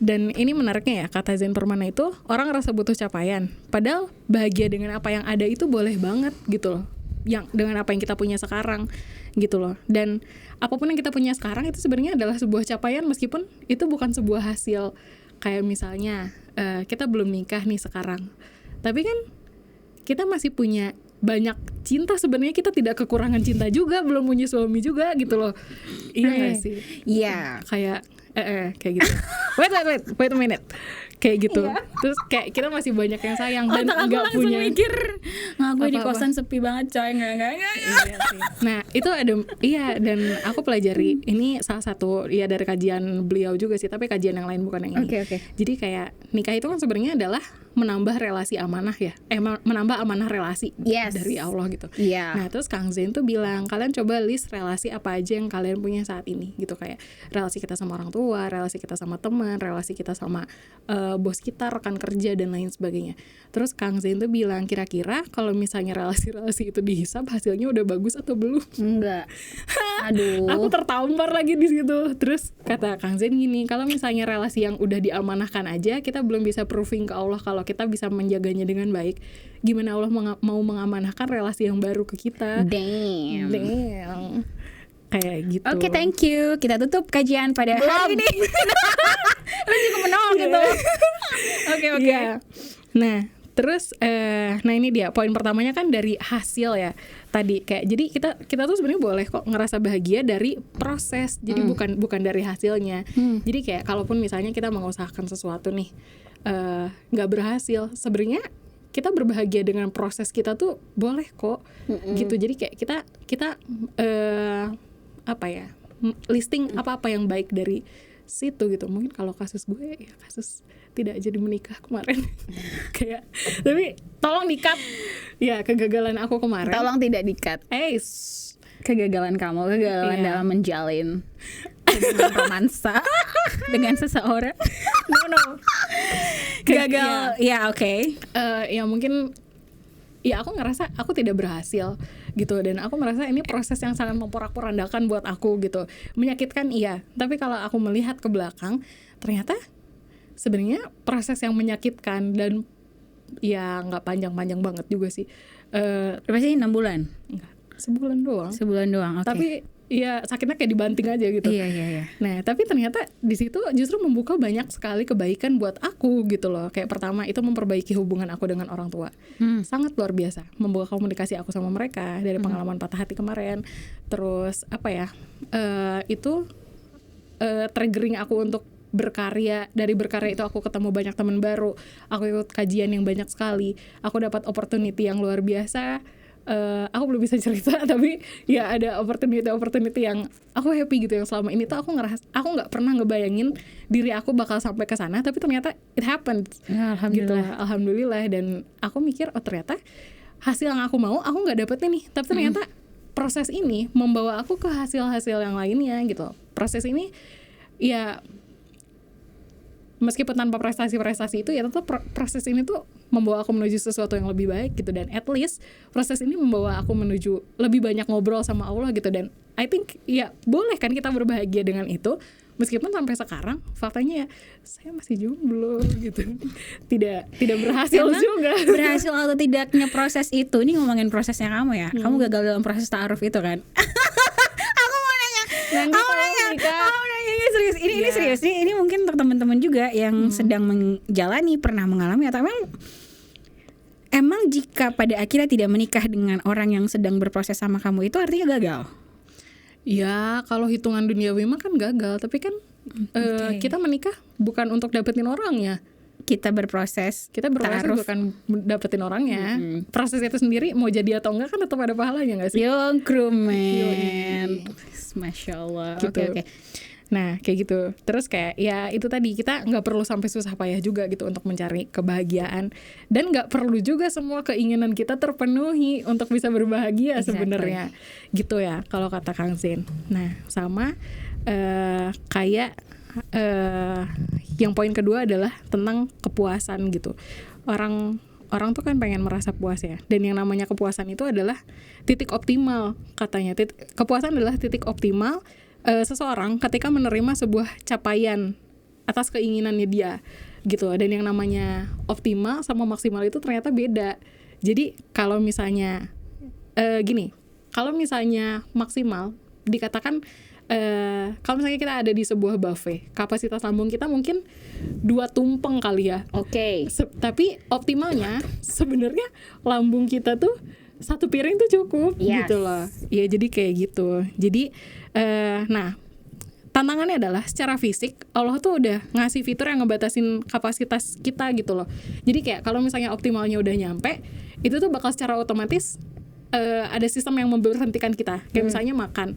Dan ini menariknya ya, kata Zain Permana itu, orang ngerasa butuh capaian, padahal bahagia dengan apa yang ada itu boleh banget gitu loh, yang dengan apa yang kita punya sekarang gitu loh. Dan apapun yang kita punya sekarang itu sebenarnya adalah sebuah capaian, meskipun itu bukan sebuah hasil. Kayak misalnya kita belum nikah nih sekarang, tapi kan kita masih punya banyak cinta. Sebenarnya kita tidak kekurangan cinta juga, belum punya suami juga gitu loh. Iya gak sih? Iya. Kayak kayak gitu. Wait a minute. Kayak gitu. Terus kayak kita masih banyak yang sayang dan nggak punya. Mikir, gue di kosan sepi banget coy, nggak. Iya sih. Nah itu ada, dan aku pelajari ini salah satu ya dari kajian beliau juga sih, tapi kajian yang lain bukan yang ini. Jadi kayak nikah itu kan sebenarnya adalah menambah relasi amanah ya, menambah amanah relasi Yes. dari Allah gitu. Iya. Nah terus Kang Zain tuh bilang, kalian coba list relasi apa aja yang kalian punya saat ini gitu, kayak relasi kita sama orang tua, relasi kita sama teman, relasi kita sama bos kita, rekan kerja dan lain sebagainya. Terus Kang Zain tuh bilang, kira-kira kalau misalnya relasi-relasi itu dihisap hasilnya udah bagus atau belum? Enggak. Aduh. Aku tertampar lagi di situ. Terus kata Kang Zain gini, kalau misalnya relasi yang udah diamanahkan aja kita belum bisa proving ke Allah kalau kita bisa menjaganya dengan baik, gimana Allah mau mengamanahkan relasi yang baru ke kita? Damn. Kayak gitu. Oke, thank you. Kita tutup kajian pada hari ini. Lu juga menolong gitu. Oke. Iya. Nah, terus nah ini dia poin pertamanya kan dari hasil ya. Tadi kayak jadi kita tuh sebenarnya boleh kok ngerasa bahagia dari proses. Jadi bukan dari hasilnya. Jadi kayak kalaupun misalnya kita mengusahakan sesuatu nih nggak berhasil, sebenarnya kita berbahagia dengan proses kita tuh boleh kok. Gitu. Jadi kayak kita apa ya? Listing apa-apa yang baik dari situ gitu. Mungkin kalau kasus gue ya kasus tidak jadi menikah kemarin. Kayak tapi tolong di-cut ya kegagalan aku kemarin. Tolong tidak di-cut. Kegagalan kamu, kegagalan dalam menjalin hubungan romansa dengan seseorang. No. Gagal. Ya, oke. Ya mungkin ya aku ngerasa aku tidak berhasil gitu, dan aku merasa ini proses yang sangat memporak-porandakan buat aku gitu. Menyakitkan iya, tapi kalau aku melihat ke belakang ternyata sebenarnya proses yang menyakitkan dan ya nggak panjang-panjang banget juga sih. Berapa sih, 6 bulan? Enggak, sebulan doang. Oke. Tapi ya sakitnya kayak dibanting aja gitu. Iya. Nah, tapi ternyata di situ justru membuka banyak sekali kebaikan buat aku gitu loh. Kayak pertama itu memperbaiki hubungan aku dengan orang tua. Sangat luar biasa. Membuka komunikasi aku sama mereka dari pengalaman patah hati kemarin. Terus apa ya? Itu triggering aku untuk berkarya. Dari berkarya itu aku ketemu banyak teman baru. Aku ikut kajian yang banyak sekali. Aku dapat opportunity yang luar biasa. Aku belum bisa cerita, tapi ya ada opportunity yang aku happy gitu, yang selama ini tuh aku nggak pernah ngebayangin diri aku bakal sampai ke sana, tapi ternyata it happened. Ya, alhamdulillah. Gitu, alhamdulillah. Dan aku mikir ternyata hasil yang aku mau aku nggak dapet nih, tapi ternyata proses ini membawa aku ke hasil-hasil yang lainnya gitu. Proses ini ya meskipun tanpa prestasi-prestasi itu ya tetap proses ini tuh membawa aku menuju sesuatu yang lebih baik gitu, dan at least proses ini membawa aku menuju lebih banyak ngobrol sama Allah gitu. Dan I think ya boleh kan kita berbahagia dengan itu meskipun sampai sekarang faktanya ya saya masih jomblo gitu. Tidak berhasil. Emang juga berhasil atau tidaknya proses itu, ini ngomongin prosesnya kamu ya. Kamu gagal dalam proses ta'aruf itu kan. Aku mau nanya ini serius. Ini serius. Ini mungkin untuk teman-teman juga yang sedang menjalani, pernah mengalami, atau emang jika pada akhirnya tidak menikah dengan orang yang sedang berproses sama kamu itu artinya gagal? Ya kalau hitungan duniawi mah kan gagal, tapi kan kita menikah bukan untuk dapetin orangnya. Kita berproses bukan dapetin orangnya. Proses itu sendiri mau jadi atau enggak kan tetap ada pahalanya nggak sih? Youngkrumen. Masya Allah. Gitu. Oke. Nah kayak gitu. Terus kayak ya itu tadi, kita nggak perlu sampai susah payah juga gitu untuk mencari kebahagiaan, dan nggak perlu juga semua keinginan kita terpenuhi untuk bisa berbahagia sebenarnya. Gitu ya kalau kata Kang Zain. Nah sama kayak yang poin kedua adalah tentang kepuasan gitu. Orang tuh kan pengen merasa puas ya, dan yang namanya kepuasan itu adalah titik optimal katanya. Kepuasan adalah titik optimal seseorang ketika menerima sebuah capaian atas keinginannya dia gitu. Dan yang namanya optimal sama maksimal itu ternyata beda. Jadi kalau misalnya kalau misalnya maksimal dikatakan kalau misalnya kita ada di sebuah buffet, kapasitas lambung kita mungkin 2 tumpeng kali ya. Oke. Tapi optimalnya sebenarnya lambung kita tuh 1 piring tuh cukup. Yes. Gitu loh. Ya jadi kayak gitu. Jadi nah tantangannya adalah secara fisik Allah tuh udah ngasih fitur yang ngebatasin kapasitas kita gitu loh. Jadi kayak kalau misalnya optimalnya udah nyampe, itu tuh bakal secara otomatis ada sistem yang memberhentikan kita. Kayak misalnya makan.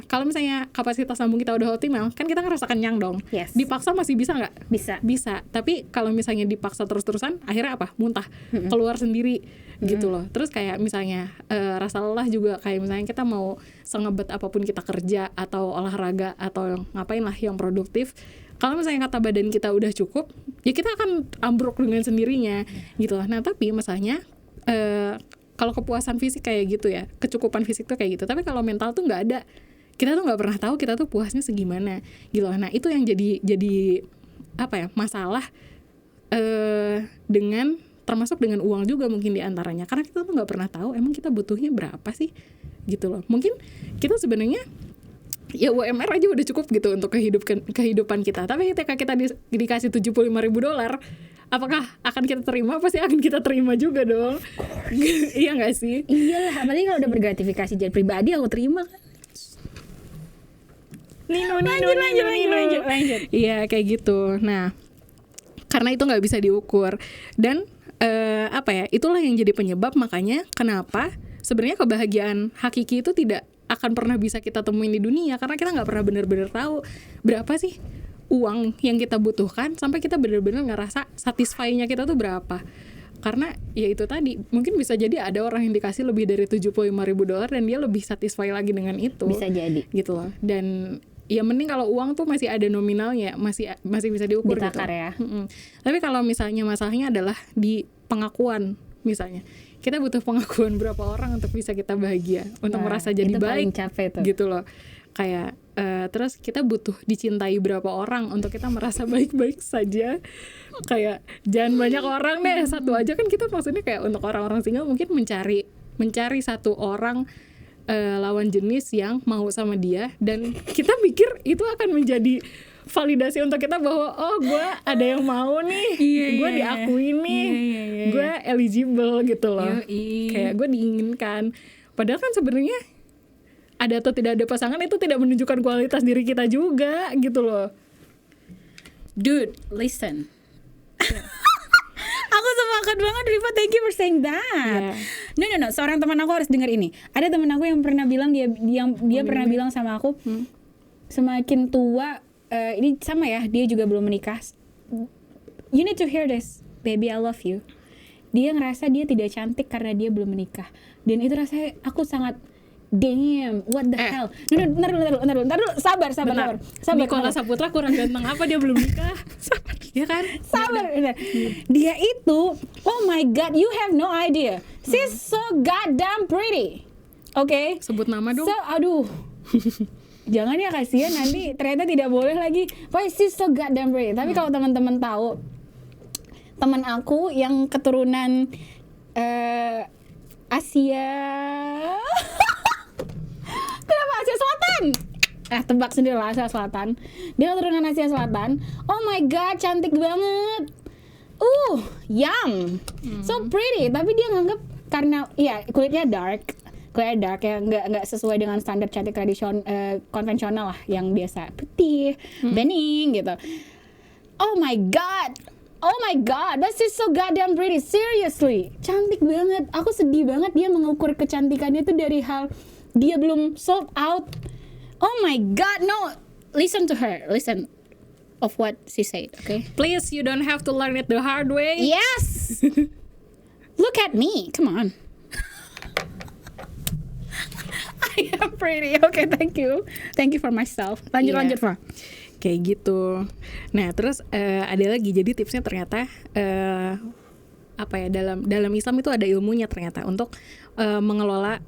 kalau misalnya kapasitas lambung kita udah optimal, kan kita ngerasa kenyang dong. Yes. Dipaksa masih bisa nggak? Bisa. Tapi kalau misalnya dipaksa terus-terusan, akhirnya apa? Muntah, keluar sendiri gitu loh. Terus kayak misalnya rasa lelah juga, kayak misalnya kita mau sengebet apapun kita kerja atau olahraga atau ngapain lah yang produktif. Kalau misalnya kata badan kita udah cukup, ya kita akan ambruk dengan sendirinya gitu loh. Nah tapi masalahnya kalau kepuasan fisik kayak gitu ya, kecukupan fisik tuh kayak gitu. Tapi kalau mental tuh nggak ada. Kita tuh nggak pernah tahu kita tuh puasnya segimana gitu. Nah itu yang jadi apa ya, masalah dengan termasuk dengan uang juga mungkin diantaranya. Karena kita tuh nggak pernah tahu emang kita butuhnya berapa sih gitu loh. Mungkin kita sebenarnya ya UMR aja udah cukup gitu untuk kehidupan kita. Tapi ketika kita dikasih $75.000, apakah akan kita terima? Pasti akan kita terima juga dong. Iya nggak sih? Iyalah, apalagi kalau udah bergratifikasi jadi pribadi aku terima kan. Lanjut. Iya kayak gitu. Nah, karena itu nggak bisa diukur dan apa ya? Itulah yang jadi penyebab makanya kenapa sebenarnya kebahagiaan hakiki itu tidak akan pernah bisa kita temuin di dunia, karena kita nggak pernah benar-benar tahu berapa sih uang yang kita butuhkan sampai kita benar-benar ngerasa satisfy-nya kita tuh berapa. Karena ya itu tadi, mungkin bisa jadi ada orang yang dikasih lebih dari $75.000 dan dia lebih satisfy lagi dengan itu. Bisa jadi gitu loh. Dan ya mending kalau uang tuh masih ada nominalnya, masih bisa diukur ditakar gitu. ya. Tapi kalau misalnya masalahnya adalah di pengakuan, misalnya kita butuh pengakuan berapa orang untuk bisa kita bahagia, untuk merasa jadi itu paling baik capek tuh. gitu loh. Kayak terus kita butuh dicintai berapa orang untuk kita merasa baik-baik saja. Kayak jangan banyak orang deh, satu aja kan kita maksudnya kayak untuk orang-orang single mungkin mencari satu orang lawan jenis yang mau sama dia, dan kita pikir itu akan menjadi validasi untuk kita bahwa oh gue ada yang mau nih, gue diakui nih, gue eligible gitu loh. Kayak gue diinginkan. Padahal kan sebenarnya ada atau tidak ada pasangan itu tidak menunjukkan kualitas diri kita juga gitu loh. Dude, listen. Aku sepakat banget, Riva, thank you for saying that. No, seorang teman aku harus dengar ini. Ada teman aku yang pernah bilang dia pernah bilang sama aku, semakin tua, ini sama ya, dia juga belum menikah. You need to hear this, baby, I love you. Dia ngerasa dia tidak cantik karena dia belum menikah. Dan itu rasanya aku sangat damn, what the hell. No, bentar dulu, sabar. Nikola Saputra kurang ganteng apa dia belum nikah? Sabar. Ya kan? Sabar. Dia itu, oh my god, you have no idea. She's so goddamn pretty. Oke? Sebut nama dong. So, aduh. Jangan ya, kasihan nanti ternyata tidak boleh lagi. Why she's so goddamn pretty. Tapi kalau teman-teman tahu, teman aku yang keturunan Asia kenapa Asia Selatan? Tebak sendiri lah, Asia Selatan. Dia keturunan Asia Selatan. Oh my god, cantik banget. Yum. So pretty. Tapi dia nganggep karena ya kulitnya dark ya, nggak sesuai dengan standar cantik konvensional lah, yang biasa putih, bening gitu. Oh my god, that's just so goddamn pretty. Seriously, cantik banget. Aku sedih banget dia mengukur kecantikannya itu dari hal dia belum sold out. Oh my god, no. Listen to her. Listen of what she said, okay? Please, you don't have to learn it the hard way. Yes. Look at me. Come on. I am pretty. Okay, thank you. Thank you for myself. Lanjut, Fa. Kayak gitu. Nah, terus ada lagi. Jadi tipsnya ternyata apa ya, dalam Islam itu ada ilmunya ternyata untuk mengelola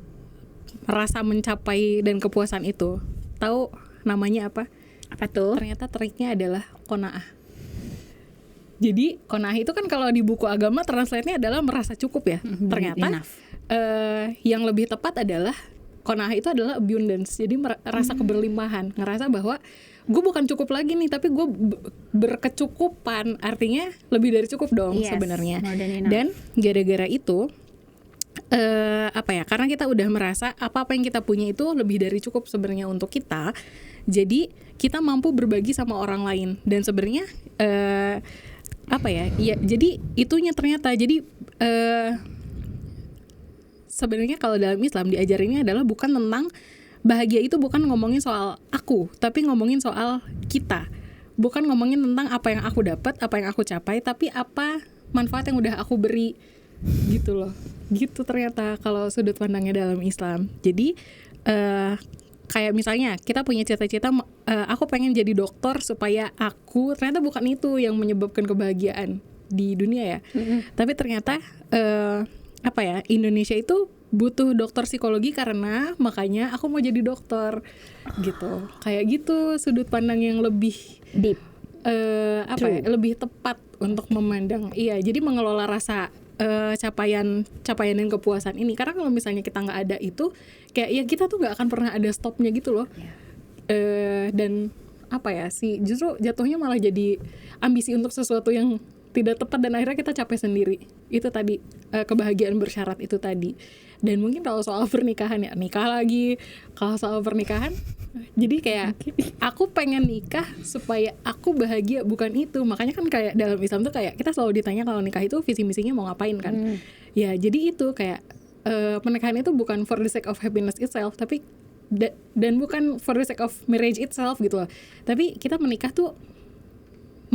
rasa mencapai dan kepuasan itu. Tahu namanya apa? Apa tuh? Ternyata triknya adalah qanaah. Jadi qanaah itu kan kalau di buku agama translate-nya adalah merasa cukup ya. Ternyata yang lebih tepat adalah qanaah itu adalah abundance. Jadi rasa keberlimpahan, ngerasa bahwa gue bukan cukup lagi nih, tapi gue berkecukupan. Artinya lebih dari cukup dong sebenarnya. Dan gara-gara itu apa ya, karena kita udah merasa apa-apa yang kita punya itu lebih dari cukup sebenarnya untuk kita, jadi kita mampu berbagi sama orang lain. Dan sebenarnya apa ya, jadi itunya ternyata. Jadi sebenarnya kalau dalam Islam diajarinnya adalah bukan tentang bahagia itu bukan ngomongin soal aku, tapi ngomongin soal kita. Bukan ngomongin tentang apa yang aku dapat, apa yang aku capai, tapi apa manfaat yang udah aku beri gitu loh. Gitu ternyata kalau sudut pandangnya dalam Islam. Jadi kayak misalnya kita punya cita-cita, aku pengen jadi dokter supaya aku, ternyata bukan itu yang menyebabkan kebahagiaan di dunia ya. Tapi ternyata Indonesia itu butuh dokter psikologi karena makanya aku mau jadi dokter gitu. Kayak gitu sudut pandang yang lebih Deep. Lebih tepat untuk memandang. Iya, jadi mengelola rasa capaian dan kepuasan ini. Karena kalau misalnya kita nggak ada itu, kayak ya kita tuh nggak akan pernah ada stopnya gitu loh. Dan justru jatuhnya malah jadi ambisi untuk sesuatu yang tidak tepat dan akhirnya kita capek sendiri. Itu tadi kebahagiaan bersyarat itu tadi. Dan mungkin kalau soal pernikahan ya nikah lagi. Kalau soal pernikahan, jadi kayak aku pengen nikah supaya aku bahagia, bukan itu. Makanya kan kayak dalam Islam tuh kayak kita selalu ditanya kalau nikah itu visi misinya mau ngapain kan. Ya jadi itu kayak pernikahan itu bukan for the sake of happiness itself, tapi dan bukan for the sake of marriage itself gitu loh. Tapi kita menikah tuh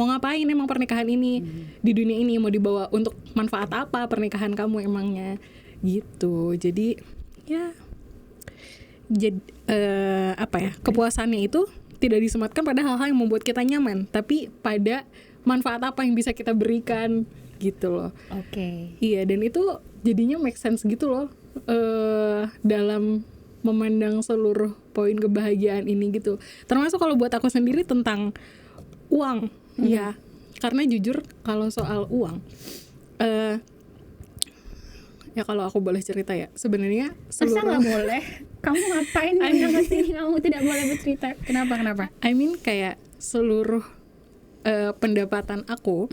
mau ngapain emang pernikahan ini di dunia ini, mau dibawa untuk manfaat apa pernikahan kamu emangnya gitu. Jadi ya kepuasannya itu tidak disematkan pada hal-hal yang membuat kita nyaman, tapi pada manfaat apa yang bisa kita berikan gitu loh. Oke. Iya, dan itu jadinya make sense gitu loh dalam memandang seluruh poin kebahagiaan ini gitu. Termasuk kalau buat aku sendiri tentang uang. Ya, karena jujur kalau soal uang, ya kalau aku boleh cerita ya, sebenarnya Masa nggak boleh? Kamu ngapain datang ke sini? Kamu tidak boleh bercerita. Kenapa? I mean kayak seluruh pendapatan aku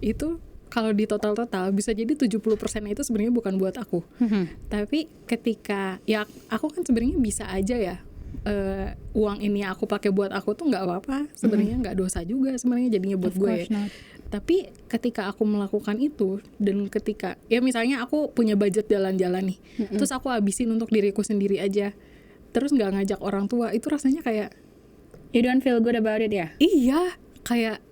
itu kalau di total bisa jadi 70% itu sebenarnya bukan buat aku. Tapi ketika ya aku kan sebenarnya bisa aja ya uang ini aku pakai buat aku tuh nggak apa-apa sebenarnya, nggak dosa juga sebenarnya jadinya buat gue. Tapi ketika aku melakukan itu dan ketika ya misalnya aku punya budget jalan-jalan nih, terus aku habisin untuk diriku sendiri aja, terus nggak ngajak orang tua, itu rasanya kayak You don't feel good about it ya? Iya, kayak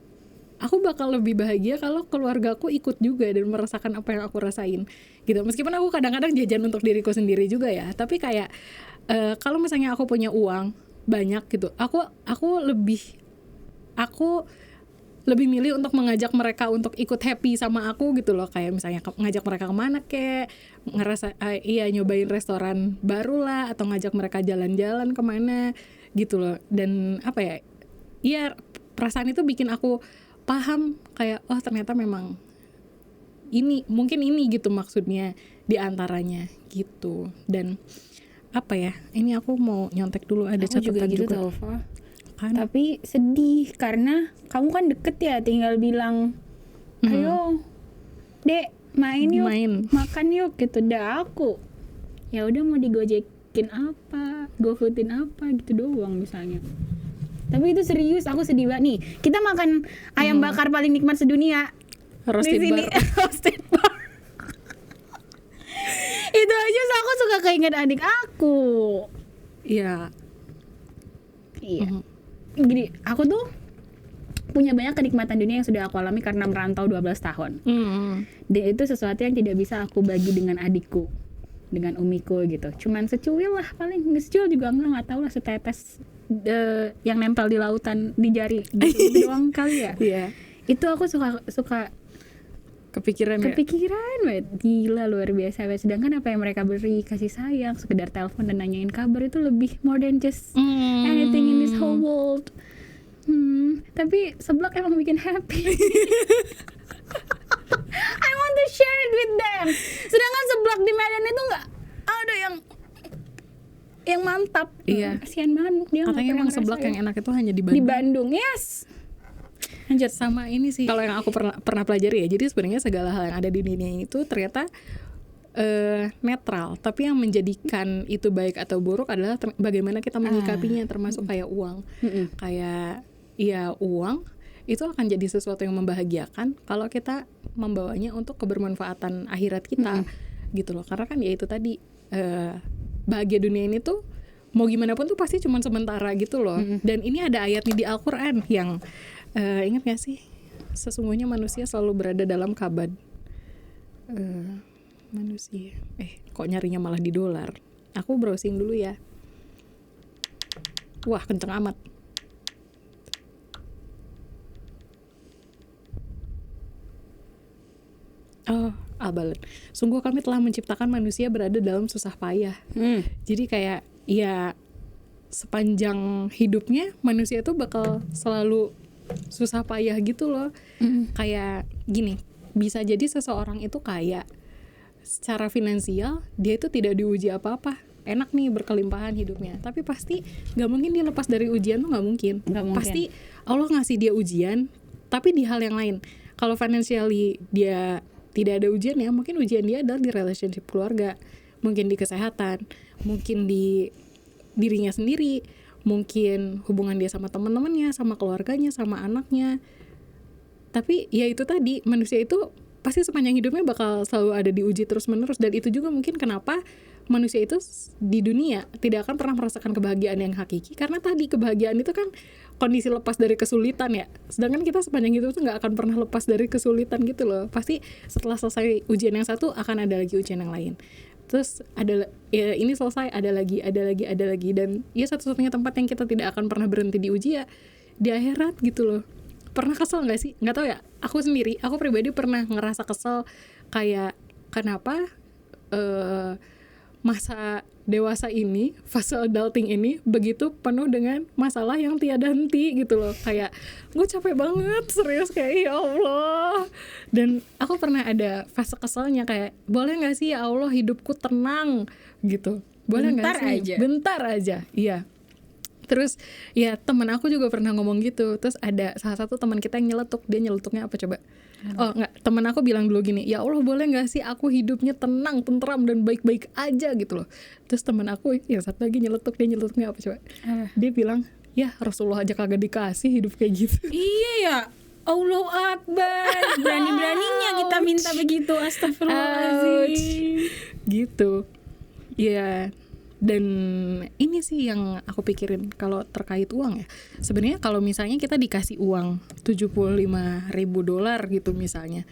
aku bakal lebih bahagia kalau keluargaku ikut juga dan merasakan apa yang aku rasain gitu. Meskipun aku kadang-kadang jajan untuk diriku sendiri juga ya, tapi kayak kalau misalnya aku punya uang banyak gitu, aku lebih milih untuk mengajak mereka untuk ikut happy sama aku gitu loh. Kayak misalnya ngajak mereka kemana kek, ngerasa nyobain restoran baru lah, atau ngajak mereka jalan-jalan kemana gitu loh. Dan perasaan itu bikin aku paham kayak ternyata memang mungkin ini gitu maksudnya di antaranya gitu. Dan ini aku mau nyontek dulu, ada catatan juga tau, Fa. Tapi sedih karena kamu kan deket ya, tinggal bilang ayo dek main yuk, makan yuk gitu. Dah aku ya udah mau digojekin apa, gofoodin apa gitu doang misalnya. Tapi itu serius, aku sedih banget nih. Kita makan ayam bakar paling nikmat sedunia, roasted bar. Itu aja aku suka keinget adik aku. Iya. Gini, aku tuh punya banyak kenikmatan dunia yang sudah aku alami karena merantau 12 tahun. Dan itu sesuatu yang tidak bisa aku bagi dengan adikku, dengan umiku gitu. Cuman secuil lah paling, secuil juga nggak tahu lah, setetes yang nempel di lautan di jari gitu doang kali ya. Iya. Itu aku suka kepikiran banget, gila luar biasa. Sedangkan apa yang mereka beri, kasih sayang, sekedar telepon dan nanyain kabar, itu lebih more than just anything in this whole world. Tapi seblak emang bikin happy. I want to share it with them. Sedangkan seblak di Medan itu nggak ada yang mantap. Iya. Kasian banget dia. Katanya emang seblak yang enak itu hanya di Bandung. Di Bandung, yes. Lanjut sama ini sih, kalau yang aku pernah pelajari ya, jadi sebenarnya segala hal yang ada di dunia itu ternyata netral, tapi yang menjadikan itu baik atau buruk adalah bagaimana kita menyikapinya, termasuk kayak uang. Kayak ya uang itu akan jadi sesuatu yang membahagiakan kalau kita membawanya untuk kebermanfaatan akhirat kita gitu loh. Karena kan ya itu tadi bahagia dunia ini tuh mau gimana pun tuh pasti cuma sementara gitu loh. Dan ini ada ayatnya di Al-Quran yang ingat gak sih, sesungguhnya manusia selalu berada dalam kabad. Manusia kok nyarinya malah di dolar. Aku browsing dulu ya. Wah, kenceng amat. Al-Balad. Sungguh kami telah menciptakan manusia berada dalam susah payah. Jadi kayak ya sepanjang hidupnya manusia tuh bakal selalu susah payah gitu loh. Kayak gini, bisa jadi seseorang itu kaya secara finansial, dia itu tidak diuji apa-apa, enak nih berkelimpahan hidupnya, tapi pasti nggak mungkin dia lepas dari ujian tuh, nggak mungkin. Pasti Allah ngasih dia ujian, tapi di hal yang lain. Kalau financially dia tidak ada ujian ya, mungkin ujian dia adalah di relationship keluarga, mungkin di kesehatan, mungkin di dirinya sendiri, mungkin hubungan dia sama teman-temannya, sama keluarganya, sama anaknya. Tapi ya itu tadi, manusia itu pasti sepanjang hidupnya bakal selalu ada diuji terus-menerus. Dan itu juga mungkin kenapa manusia itu di dunia tidak akan pernah merasakan kebahagiaan yang hakiki, karena tadi kebahagiaan itu kan kondisi lepas dari kesulitan ya. Sedangkan kita sepanjang hidup tuh nggak akan pernah lepas dari kesulitan gitu loh. Pasti setelah selesai ujian yang satu akan ada lagi ujian yang lain. Terus ada ya, ini selesai, ada lagi, dan ya satu-satunya tempat yang kita tidak akan pernah berhenti diuji ya di akhirat gitu loh. Pernah kesel nggak sih? Nggak tahu ya. Aku pribadi pernah ngerasa kesel kayak kenapa masa dewasa ini, fase adulting ini begitu penuh dengan masalah yang tiada henti gitu loh. Kayak gue capek banget, serius, kayak ya Allah. Dan aku pernah ada fase keselnya kayak, boleh gak sih ya Allah hidupku tenang gitu, boleh gak sih? Bentar aja, iya. Terus ya teman aku juga pernah ngomong gitu. Terus ada salah satu teman kita yang nyeletuk. Dia nyeletuknya apa coba? Oh enggak, teman aku bilang dulu gini, ya Allah boleh gak sih aku hidupnya tenang, tentram, dan baik-baik aja gitu loh. Terus teman aku yang satu lagi nyeletuk, dia nyeletuknya apa coba? Dia bilang, ya Rasulullah aja kagak dikasih hidup kayak gitu. Iya ya, Allahu Akbar. Berani-beraninya kita minta begitu, astagfirullahaladzim. Gitu. Ya. Dan ini sih yang aku pikirin kalau terkait uang ya. Sebenarnya kalau misalnya kita dikasih uang $75,000 gitu misalnya,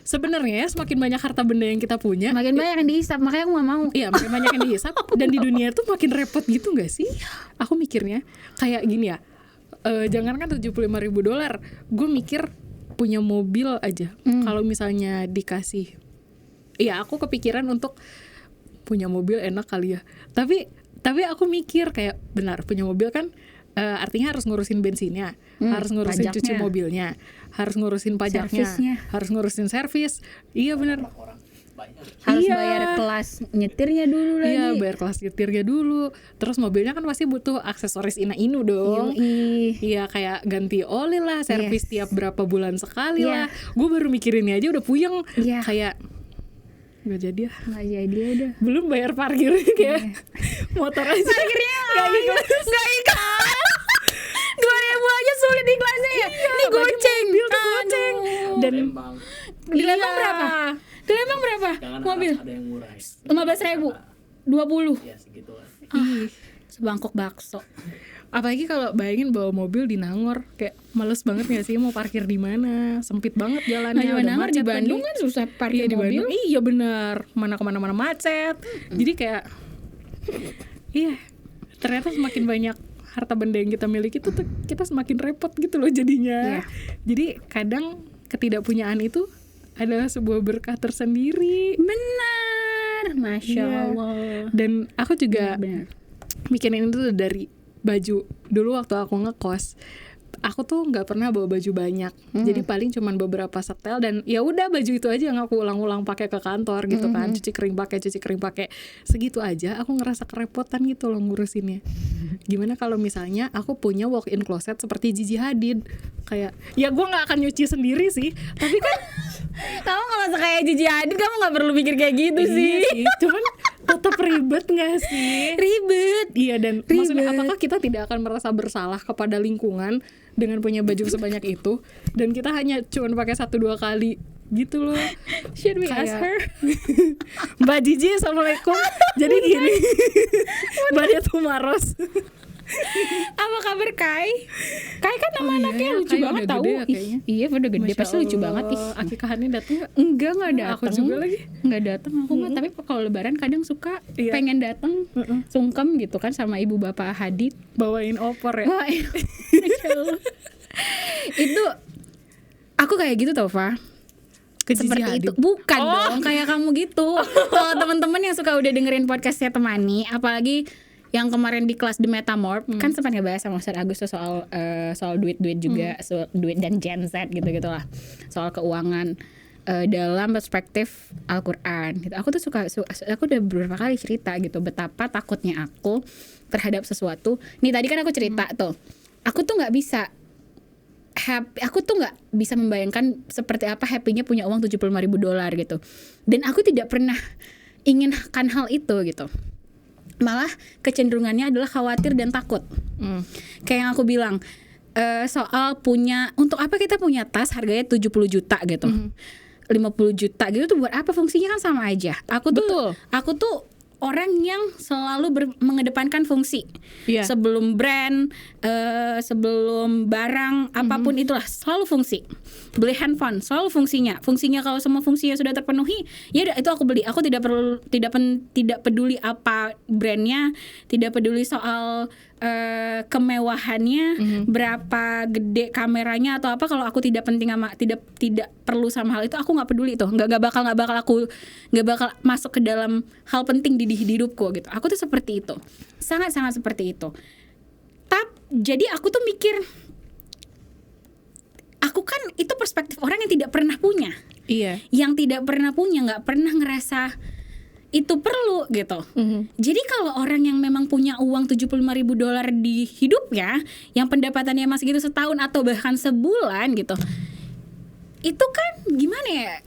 sebenarnya ya semakin banyak harta benda yang kita punya, makin banyak yang dihisap, makanya aku gak mau. Iya, makin banyak yang dihisap. Dan di dunia tuh makin repot gitu gak sih? Aku mikirnya kayak gini ya, jangankan $75,000, gue mikir punya mobil aja. Kalau misalnya dikasih, ya aku kepikiran untuk punya mobil enak kali ya. Tapi aku mikir kayak benar, punya mobil kan artinya harus ngurusin bensinnya, harus ngurusin pajaknya, cuci mobilnya, harus ngurusin pajaknya, servisnya, harus ngurusin servis. Iya benar. Harus bayar kelas nyetirnya dulu lagi. Iya, bayar kelas nyetirnya dulu. Terus mobilnya kan pasti butuh aksesoris ina-inu dong. Iya, kayak ganti oli lah, servis tiap berapa bulan sekali lah. Gue baru mikirinnya aja udah puyeng. Kayak nggak jadi udah. Belum bayar parkir kayak motor aja. Parkirnya nggak ikhlas. 2.000 aja sulit ikhlasnya ya. Ini goceng. Goceng. Dan di Lembang berapa? Di Lembang berapa? Mobil? Ada yang murah. 15.000. 20. Ya segitu lah. Sebangkok bakso. Apalagi kalau bayangin bawa mobil di Nangor, kayak males banget gak sih mau parkir di mana? Sempit banget jalannya. Nangor di Bandung kan susah parkir mobil. Iya benar, mana kemana-mana macet. Jadi kayak, ternyata semakin banyak harta benda yang kita miliki tuh kita semakin repot gitu loh jadinya. Jadi kadang ketidakpunyaan itu adalah sebuah berkah tersendiri. Benar, Masya Allah. Dan aku juga mikirin itu dari baju. Dulu waktu aku ngekos, aku tuh nggak pernah bawa baju banyak. Jadi paling cuman beberapa setel, dan ya udah baju itu aja yang aku ulang-ulang pakai ke kantor gitu kan, cuci kering pakai segitu aja. Aku ngerasa kerepotan gitu loh ngurusinnya. Gimana kalau misalnya aku punya walk-in closet seperti Gigi Hadid? Kayak ya gue nggak akan nyuci sendiri sih, tapi kan kamu kalau kayak Gigi Hadid kamu nggak perlu mikir kayak gitu sih. Cuman tetap ribet gak sih? Ribet. Iya, dan maksudnya apakah kita tidak akan merasa bersalah kepada lingkungan dengan punya baju sebanyak itu, dan kita hanya cuma pakai 1-2 kali gitu loh. Should we ask her? Mbak Jiji, assalamualaikum. Jadi gini, Mbak Dia Tumaros. Apa kabar Kai? Kai kan nama anaknya iya, lucu Kai banget udah tahu. gede ya kayaknya. Iya udah gede, Masya pasti lucu Allah. banget ih. Akikahannya datang nggak? Enggak datang. Aku juga lagi. Enggak datang aku mah, tapi kalau lebaran kadang suka Iya. pengen datang sungkem gitu kan sama ibu bapak Hadid. Bawain opor ya. Wah, Masya Allah. Itu aku kayak gitu tau Fa. Ke Gigi Seperti itu Hadid. bukan Oh. dong kayak kamu gitu. Kalau teman-teman yang suka udah dengerin podcastnya Temani, apalagi yang kemarin di kelas The Metamorph kan sempat ngebahas sama Ustaz Agus tuh soal duit juga, soal duit dan Gen Z gitu-gitulah, soal keuangan dalam perspektif Al-Quran gitu. Aku tuh aku udah beberapa kali cerita gitu betapa takutnya aku terhadap sesuatu. Nih tadi kan aku cerita tuh, aku tuh nggak bisa happy, aku tuh nggak bisa membayangkan seperti apa happy-nya punya uang $75.000 gitu. Dan aku tidak pernah inginkan hal itu gitu. Malah kecenderungannya adalah khawatir dan takut. Kayak yang aku bilang, soal punya, untuk apa kita punya tas harganya 70 juta gitu. 50 juta gitu tuh buat apa, fungsinya kan sama aja. Betul. Aku tuh orang yang selalu mengedepankan fungsi. Iya. Sebelum brand, sebelum barang apapun itulah selalu fungsi. Beli handphone selalu fungsinya. Fungsinya kalau semua fungsinya sudah terpenuhi, ya udah itu aku beli. Aku tidak peduli apa brandnya, tidak peduli soal kemewahannya, berapa gede kameranya atau apa. Kalau aku tidak penting sama tidak perlu sama hal itu, aku nggak peduli itu. Nggak bakal masuk ke dalam hal penting di hidupku gitu. Aku tuh seperti itu, sangat seperti itu. Jadi aku tuh mikir, aku kan itu perspektif orang yang tidak pernah punya. Iya. Yang tidak pernah punya, nggak pernah ngerasa itu perlu gitu. Jadi kalau orang yang memang punya uang $75.000 di hidupnya, yang pendapatannya masih gitu setahun atau bahkan sebulan gitu, itu kan gimana ya?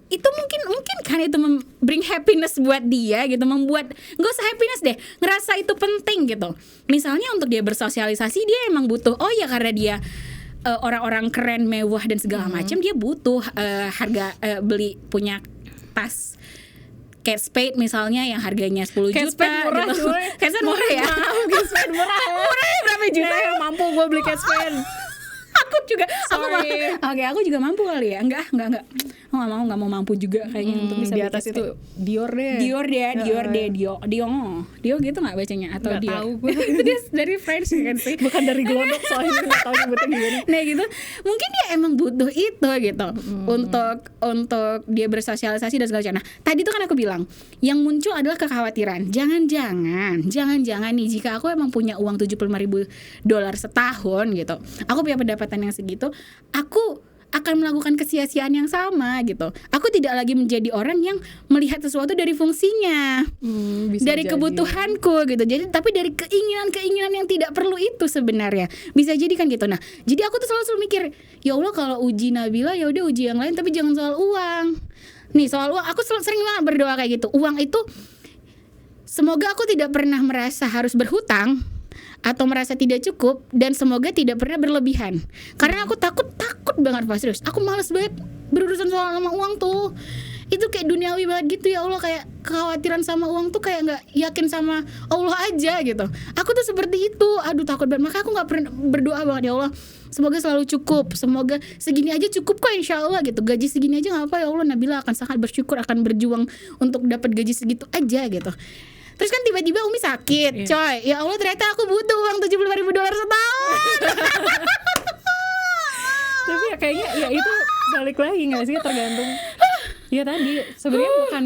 Itu mungkin kan itu bring happiness buat dia gitu, membuat nggak usah happiness deh, ngerasa itu penting gitu. Misalnya untuk dia bersosialisasi, dia emang butuh, oh ya karena dia orang-orang keren, mewah dan segala macam, dia butuh harga beli punya tas Kate Spade misalnya yang harganya 10 Kate juta Spade murah, gitu. cuy. Kate Spade murah ya? Kate Spade murah. Murahnya berapa juta? Ya, mampu gue beli Kate Spade. Aku juga Sorry. aku juga mampu kali ya. Enggak. Aku nggak mau mampu juga kayaknya untuk bisa Di beli atas Kate itu Spade. Dior deh. Dio gitu nggak bacanya atau Nggak Dior? tahu gue. Itu dia dari French kan sih. Bukan dari Glodok soalnya nggak tahu nyebutnya gimana. Nah gitu, mungkin dia emang butuh itu gitu untuk dia bersosialisasi dan segala macam. Nah tadi tuh kan aku bilang yang muncul adalah kekhawatiran. Jangan nih jika aku emang punya uang $75.000 setahun gitu, aku punya pendapatan yang segitu, aku akan melakukan kesia-siaan yang sama gitu. Aku tidak lagi menjadi orang yang melihat sesuatu dari fungsinya, Bisa dari jadi. kebutuhanku gitu. Jadi tapi dari keinginan yang tidak perlu itu sebenarnya. Bisa jadi kan gitu. Nah, jadi aku tuh selalu mikir, ya Allah kalau uji Nabila ya udah uji yang lain tapi jangan soal uang. Nih, soal uang aku sering banget berdoa kayak gitu. Uang itu semoga aku tidak pernah merasa harus berhutang atau merasa tidak cukup, dan semoga tidak pernah berlebihan. Karena aku takut banget Pak, serius. Aku malas banget berurusan soal sama uang tuh. Itu kayak duniawi banget gitu, ya Allah, kayak kekhawatiran sama uang tuh kayak nggak yakin sama Allah aja gitu. Aku tuh seperti itu, aduh takut banget. Maka aku nggak pernah berdoa banget, ya Allah semoga selalu cukup, semoga segini aja cukup kok insya Allah gitu. Gaji segini aja nggak apa ya Allah, Nabila akan sangat bersyukur, akan berjuang untuk dapat gaji segitu aja gitu. Terus kan tiba-tiba Umi sakit, coy. Ya Allah ternyata aku butuh uang $75.000 setahun. Tapi ya kayaknya ya itu balik lagi nggak sih, tergantung. Ya tadi sebenarnya bukan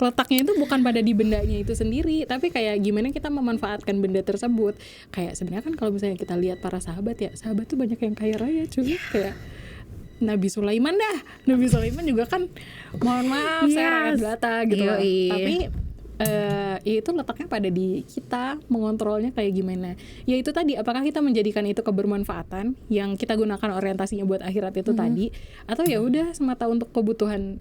letaknya itu bukan pada di bendanya itu sendiri, tapi kayak gimana kita memanfaatkan benda tersebut. Kayak sebenarnya kan kalau misalnya kita lihat para sahabat ya, sahabat tuh banyak yang kaya raya cuy. Kayak Nabi Sulaiman juga kan, mohon maaf saya rakyat jelata gitu loh. Tapi ya itu letaknya pada di kita mengontrolnya kayak gimana. Ya itu tadi, apakah kita menjadikan itu kebermanfaatan yang kita gunakan orientasinya buat akhirat itu tadi, atau ya udah semata untuk kebutuhan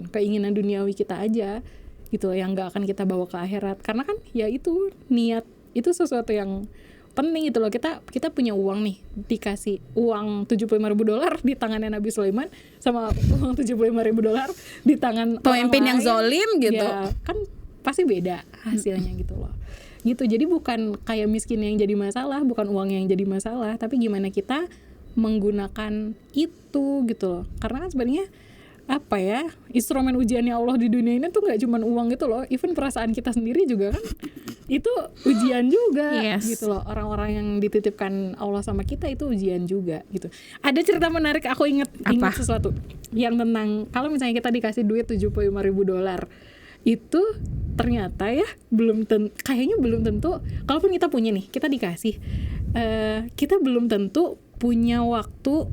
keinginan duniawi kita aja gitu loh, yang nggak akan kita bawa ke akhirat. Karena kan ya itu niat itu sesuatu yang penting gitu loh. Kita punya uang nih, dikasih uang $75,000 di tangannya Nabi Sulaiman sama uang $75,000 di tangan Pemimpin orang yang lain, zolim gitu. ya kan pasti beda hasilnya gitu loh. Gitu, jadi bukan kayak miskin yang jadi masalah, bukan uang yang jadi masalah, tapi gimana kita menggunakan itu gitu loh. Karena kan sebenarnya apa ya, instrumen ujiannya Allah di dunia ini tuh nggak cuma uang gitu loh, even perasaan kita sendiri juga kan itu ujian juga. Yes. Gitu loh, orang-orang yang dititipkan Allah sama kita itu ujian juga gitu. Ada cerita menarik, aku ingat sesuatu yang tentang kalau misalnya kita dikasih duit $75,000 itu ternyata ya kayaknya belum tentu, kalaupun kita punya nih, kita dikasih, kita belum tentu punya waktu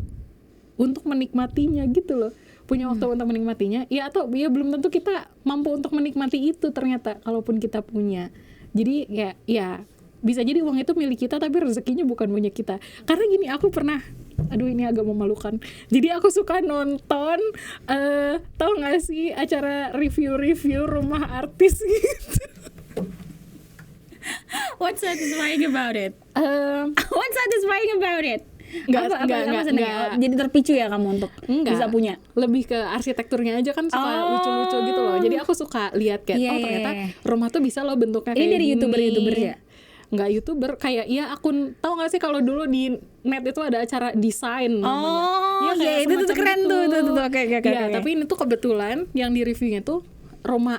untuk menikmatinya gitu loh. Punya waktu untuk menikmatinya, ya atau ya belum tentu kita mampu untuk menikmati itu ternyata kalaupun kita punya. Jadi ya bisa jadi uang itu milik kita tapi rezekinya bukan punya kita. Karena gini, aku pernah, aduh ini agak memalukan. Jadi aku suka nonton, tau gak sih acara review rumah artis gitu. What's satisfying about it? What's satisfying about it? Enggak. Jadi terpicu ya kamu untuk bisa punya. Lebih ke arsitekturnya aja kan suka lucu-lucu gitu loh. Jadi aku suka lihat kayak ternyata rumah tuh bisa loh bentuknya kayak dari gini. YouTuber ya? Enggak YouTuber, kayak ya akun, tahu nggak sih kalau dulu di net itu ada acara desain namanya. Ya, itu tuh keren tuh. Oke. Ya, tapi ini tuh kebetulan yang di reviewnya tuh rumah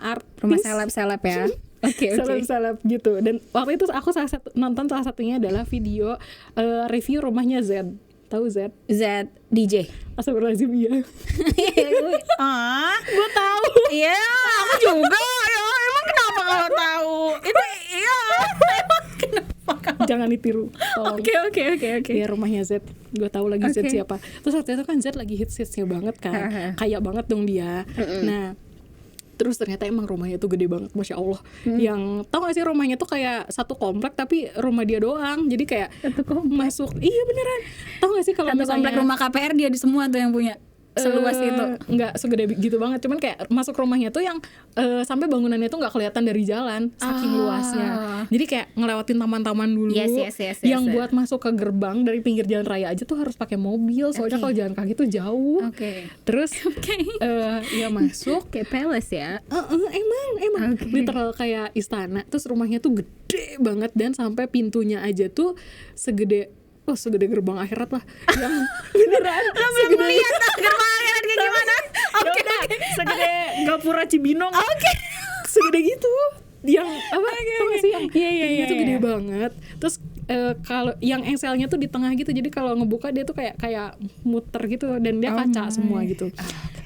seleb ya. Oke. Seleb gitu. Dan waktu itu aku nonton salah satunya adalah video review rumahnya Z. Tahu Z DJ. Astagfirullahaladzim, iya. Gue tahu. Iya, aku juga. Ya, emang kenapa kalau tahu? Itu iya. Jangan ditiru. Oke. Ya rumahnya Z. Gue tahu lagi Z siapa. Terus waktu itu kan Z lagi hits-hitsnya banget kan. Kaya banget dong dia. Nah, terus ternyata emang rumahnya tuh gede banget, Masya Allah. Yang tau gak sih rumahnya tuh kayak satu komplek tapi rumah dia doang. Jadi kayak masuk, iya beneran. Tau gak sih kalau misalnya komplek rumah KPR dia di semua tuh yang punya seluas itu. Nggak segede gitu banget, cuman kayak masuk rumahnya tuh yang sampai bangunannya tuh nggak kelihatan dari jalan saking luasnya. Jadi kayak ngelewatin taman-taman dulu. Yes, yang buat masuk ke gerbang dari pinggir jalan raya aja tuh harus pakai mobil, soalnya kalau jalan kaki tuh jauh. Terus ya masuk kayak palace ya. Emang literal kayak istana. Terus rumahnya tuh gede banget dan sampai pintunya aja tuh segede gerbang akhirat lah. Yang beneran belum lihat gerbang akhirat kayak gimana. Oke. Segede Gapura Cibinong. Segede gitu. Yang apa? Tau gak sih yang itu gede banget. Terus kalau yang engselnya tuh di tengah gitu. Jadi kalau ngebuka dia tuh kayak muter gitu dan dia kaca semua gitu.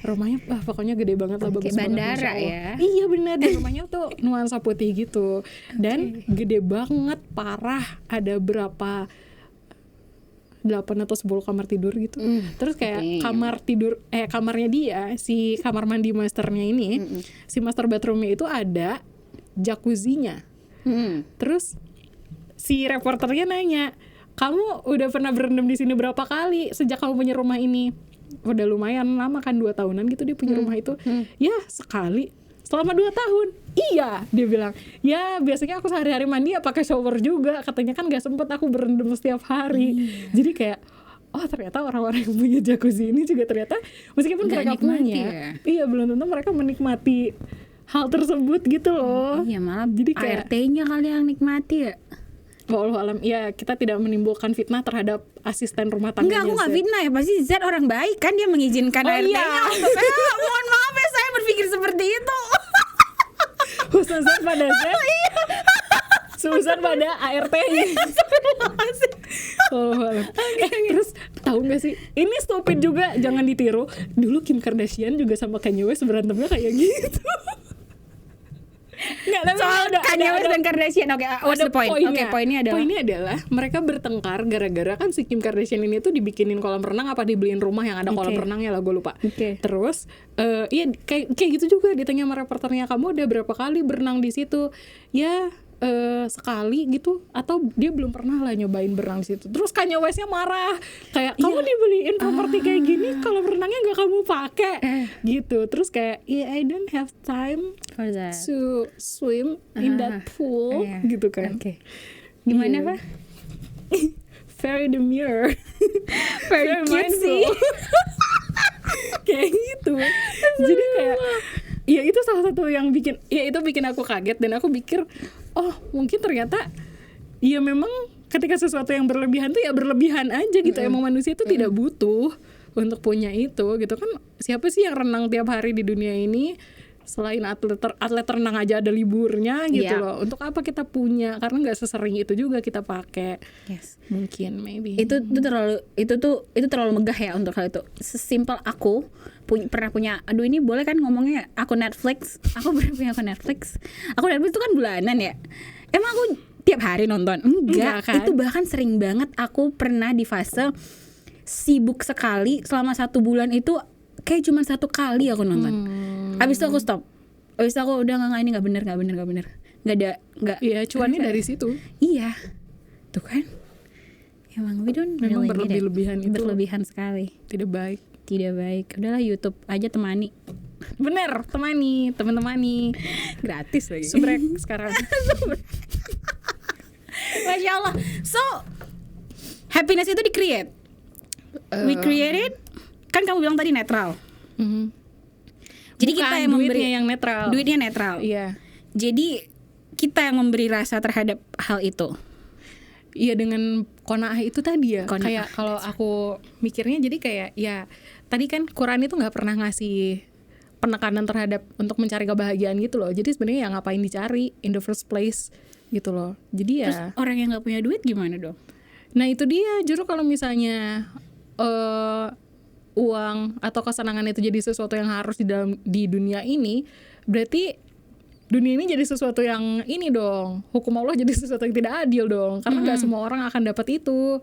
Rumahnya pokoknya gede banget lah, bagus banget. Bandara ya. Iya benar, dan rumahnya tuh nuansa putih gitu. Dan gede banget, parah. Ada berapa 8 atau 10 kamar tidur gitu. Terus kayak kamarnya dia, si kamar mandi masternya ini, si master bathroomnya itu ada jacuzzinya. Terus si reporternya nanya, kamu udah pernah berendam di sini berapa kali sejak kamu punya rumah ini? Udah lumayan lama kan, 2 tahunan gitu dia punya rumah itu. Ya sekali selama 2 tahun. Iya, dia bilang, ya biasanya aku sehari-hari mandi ya pakai shower juga. Katanya kan gak sempet aku berendam setiap hari. Jadi kayak, ternyata orang-orang yang punya jacuzzi ini juga ternyata meskipun mereka punya, iya belum tentu mereka menikmati hal tersebut gitu loh. Iya, malah jadi kayak ART-nya kali yang nikmati ya. Wallahualam, ya kita tidak menimbulkan fitnah terhadap asisten rumah tangganya. Enggak, aku gak fitnah ya, pasti Z orang baik kan, dia mengizinkan ART-nya untuk mohon maaf ya saya berpikir seperti itu. Khususan pada Z, khususan pada ART-nya. Terus tahu nggak sih? Ini stupid juga, jangan ditiru. Dulu Kim Kardashian juga sama Kanye West berantemnya kayak gitu. Soal Kanye West dan Kardashian. What's the point? Poinnya adalah mereka bertengkar gara-gara kan si Kim Kardashian ini tuh dibikinin kolam renang apa dibeliin rumah yang ada kolam renangnya lah, gue lupa. Terus iya kayak gitu juga ditanya sama reporternya, kamu udah berapa kali berenang di situ? Ya sekali gitu, atau dia belum pernah lah nyobain berenang di situ. Terus Kanye West-nya marah kayak, kamu dibeliin properti kayak gini kalau berenangnya nggak kamu pakai gitu. Terus kayak, I don't have time to swim in that pool gitu kan. Gimana Pak? very demure, Very cutesy. mindful. Kayak gitu. Jadi kayak ya itu salah satu yang bikin aku kaget, dan aku pikir oh mungkin ternyata ya memang ketika sesuatu yang berlebihan tuh ya berlebihan aja gitu. Emang manusia tuh tidak butuh untuk punya itu gitu kan. Siapa sih yang renang tiap hari di dunia ini? Selain atlet renang aja ada liburnya gitu loh. Untuk apa kita punya? Karena nggak sesering itu juga kita pakai. Yes. Mungkin maybe. Itu terlalu megah ya untuk hal itu. Sesimpel aku pernah punya, aduh ini boleh kan ngomongnya akun Netflix. Aku pernah punya akun Netflix. Akun Netflix itu kan bulanan ya. Emang aku tiap hari nonton? Enggak kan? Itu bahkan sering banget. Aku pernah di fase sibuk sekali selama 1 bulan itu, kayak cuma 1 kali aku nonton. Abis itu aku stop. Abis itu aku udah ini nggak bener. Nggak. Iya, cuannya dari situ. Iya, tuh kan. Emang we don't Memang really need it. berlebihan itu Berlebihan sekali. tidak baik. Tidak baik. Udahlah YouTube aja temani. Bener, teman-temani. Gratis lagi. Subrek sekarang. Masya Allah. So, happiness itu di-create. We create it. Kan kamu bilang tadi netral. Jadi Bukan, kita yang memberi duitnya yang netral. Duitnya netral. Iya. Jadi kita yang memberi rasa terhadap hal itu. Iya, dengan qanaah itu tadi ya. Qanaah, Kayak kalau aku mikirnya jadi kayak ya tadi kan Quran itu nggak pernah ngasih penekanan terhadap untuk mencari kebahagiaan gitu loh. Jadi sebenarnya ya ngapain dicari in the first place gitu loh. Jadi ya. Terus orang yang nggak punya duit gimana dong? Nah itu dia, justru kalau misalnya uang atau kesenangan itu jadi sesuatu yang harus di dunia ini, berarti dunia ini jadi sesuatu yang ini dong, hukum Allah jadi sesuatu yang tidak adil dong, karena nggak semua orang akan dapat itu,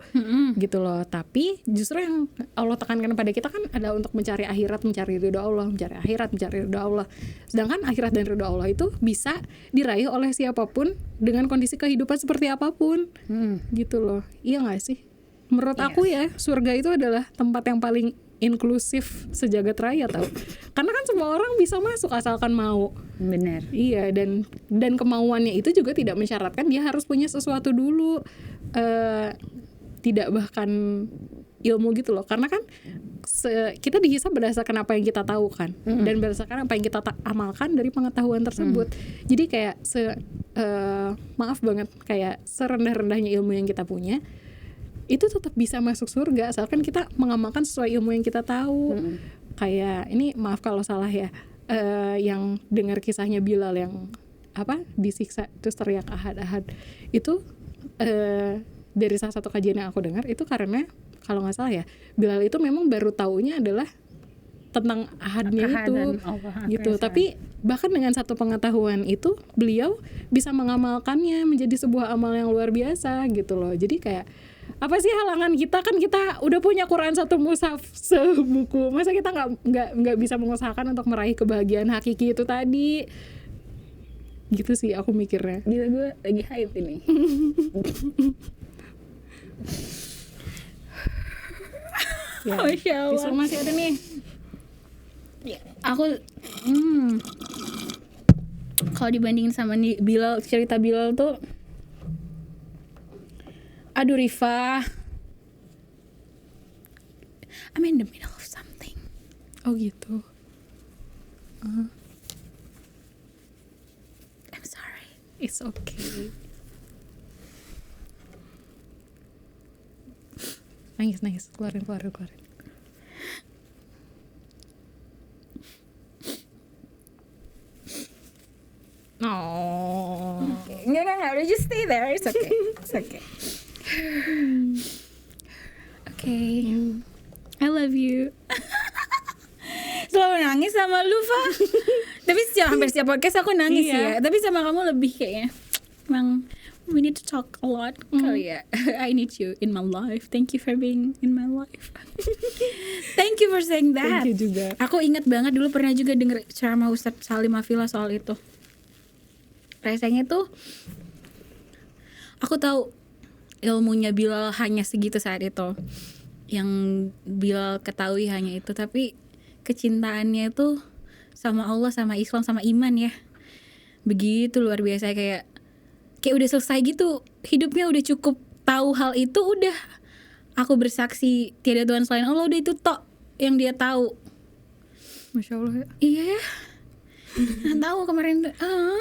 gitu loh. Tapi justru yang Allah tekankan pada kita kan adalah untuk mencari akhirat, mencari ridho Allah, mencari akhirat, mencari ridho Allah. Sedangkan akhirat dan ridho Allah itu bisa diraih oleh siapapun dengan kondisi kehidupan seperti apapun, gitu loh. Iya nggak sih? Menurut aku ya, surga itu adalah tempat yang paling inklusif sejagat raya tau. Karena kan semua orang bisa masuk asalkan mau. Benar. Iya, dan kemauannya itu juga tidak mensyaratkan dia harus punya sesuatu dulu. Tidak bahkan ilmu gitu loh. Karena kan kita dihisab berdasarkan apa yang kita tahu kan, dan berdasarkan apa yang kita amalkan dari pengetahuan tersebut. Jadi kayak maaf banget, kayak serendah-rendahnya ilmu yang kita punya, itu tetap bisa masuk surga asalkan kita mengamalkan sesuai ilmu yang kita tahu. Kayak ini, maaf kalau salah ya, yang dengar kisahnya Bilal yang disiksa terus teriak ahad itu, dari salah satu kajian yang aku dengar itu karena kalau nggak salah ya, Bilal itu memang baru taunya adalah tentang ahadnya itu gitu. Tapi bahkan dengan satu pengetahuan itu beliau bisa mengamalkannya menjadi sebuah amal yang luar biasa gitu loh. Jadi kayak apa sih halangan kita? Kan kita udah punya Quran 1 mushaf sebuku, masa kita nggak bisa mengusahakan untuk meraih kebahagiaan hakiki itu tadi? Gitu sih aku mikirnya. Gila, gue lagi hype ini. Ya, Masya Allah. tisu masih ada nih. Ya, aku kalau dibandingin sama Bilal, cerita Bilal tuh, aduh Rifa, I'm in the middle of something. Oh gitu. I'm sorry. It's okay. Nangis, keluarin. Oh. Enggak, udah just stay there. It's okay. It's okay. Okay. I love you. Selalu nangis sama lu, Fa. Tapi hampir setiap podcast aku nangis ya. Tapi sama kamu lebih kayaknya. Emang we need to talk a lot kali ya. I need you in my life. Thank you for being in my life. Thank you for saying that. Thank you juga. Aku ingat banget dulu pernah juga denger ceramah Ustadz Salim Afila soal itu. Rasanya tuh aku tahu ilmunya Bilal hanya segitu saat itu. Yang Bilal ketahui hanya itu, tapi kecintaannya itu sama Allah, sama Islam, sama iman ya. Begitu luar biasa, kayak udah selesai gitu. Hidupnya udah cukup tahu hal itu udah, aku bersaksi tiada Tuhan selain Allah, udah itu tok yang dia tahu. Masya Allah ya. Iya ya. Nggak tahu kemarin nggak tahu,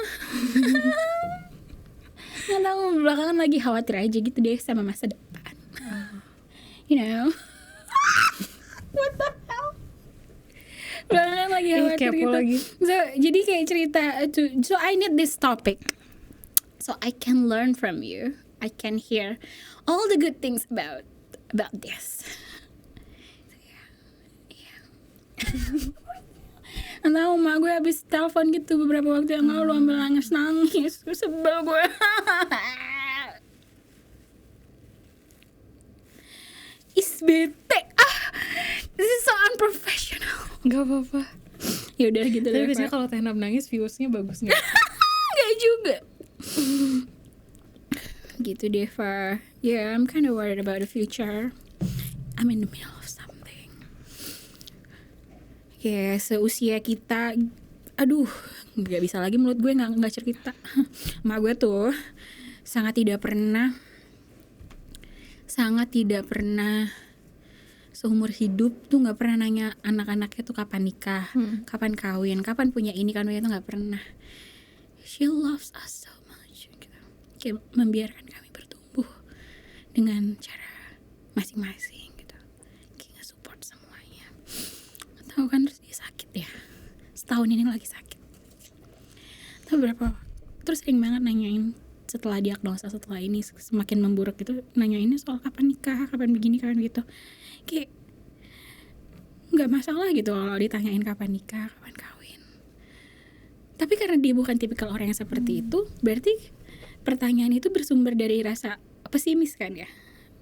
belakangan lagi khawatir aja gitu deh sama masa depan. You know. What the hell? Belakangan lagi khawatir kepo gitu. lagi. So, jadi kayak cerita so I need this topic so I can learn from you. I can hear all the good things about this. So, yeah. Tahu mak gue habis telepon gitu beberapa waktu yang lalu ambil nangis sebel gue. Is bete. This is so unprofessional. Nggak apa-apa. Ya udah gitu Tapi deh. biasanya kalau Tehnab nangis viewsnya bagus nggak? Enggak juga. Gitu deh, Far. Yeah, I'm kind of worried about the future. I'm in the middle of something. Ya, seusia kita, aduh, nggak bisa lagi mulut gue nggak cerita. Mak gue tuh sangat tidak pernah seumur hidup tuh nggak pernah nanya anak-anaknya tuh kapan nikah, kapan kawin, kapan punya ini kan, itu nggak pernah. She loves us so much gitu. Kayak membiarkan kami bertumbuh dengan cara masing-masing gitu, kayak nge-support semuanya. Tahu kan, terus dia sakit ya, setahun ini lagi sakit. Tahu berapa, terus sering banget nanyain setelah diagnosa, setelah ini semakin memburuk gitu, nanyainnya soal kapan nikah, kapan begini, kapan gitu. Kayak nggak masalah gitu kalau ditanyain kapan nikah, kapan kawin. Tapi karena dia bukan tipikal orang yang seperti itu, berarti pertanyaan itu bersumber dari rasa pesimis kan ya.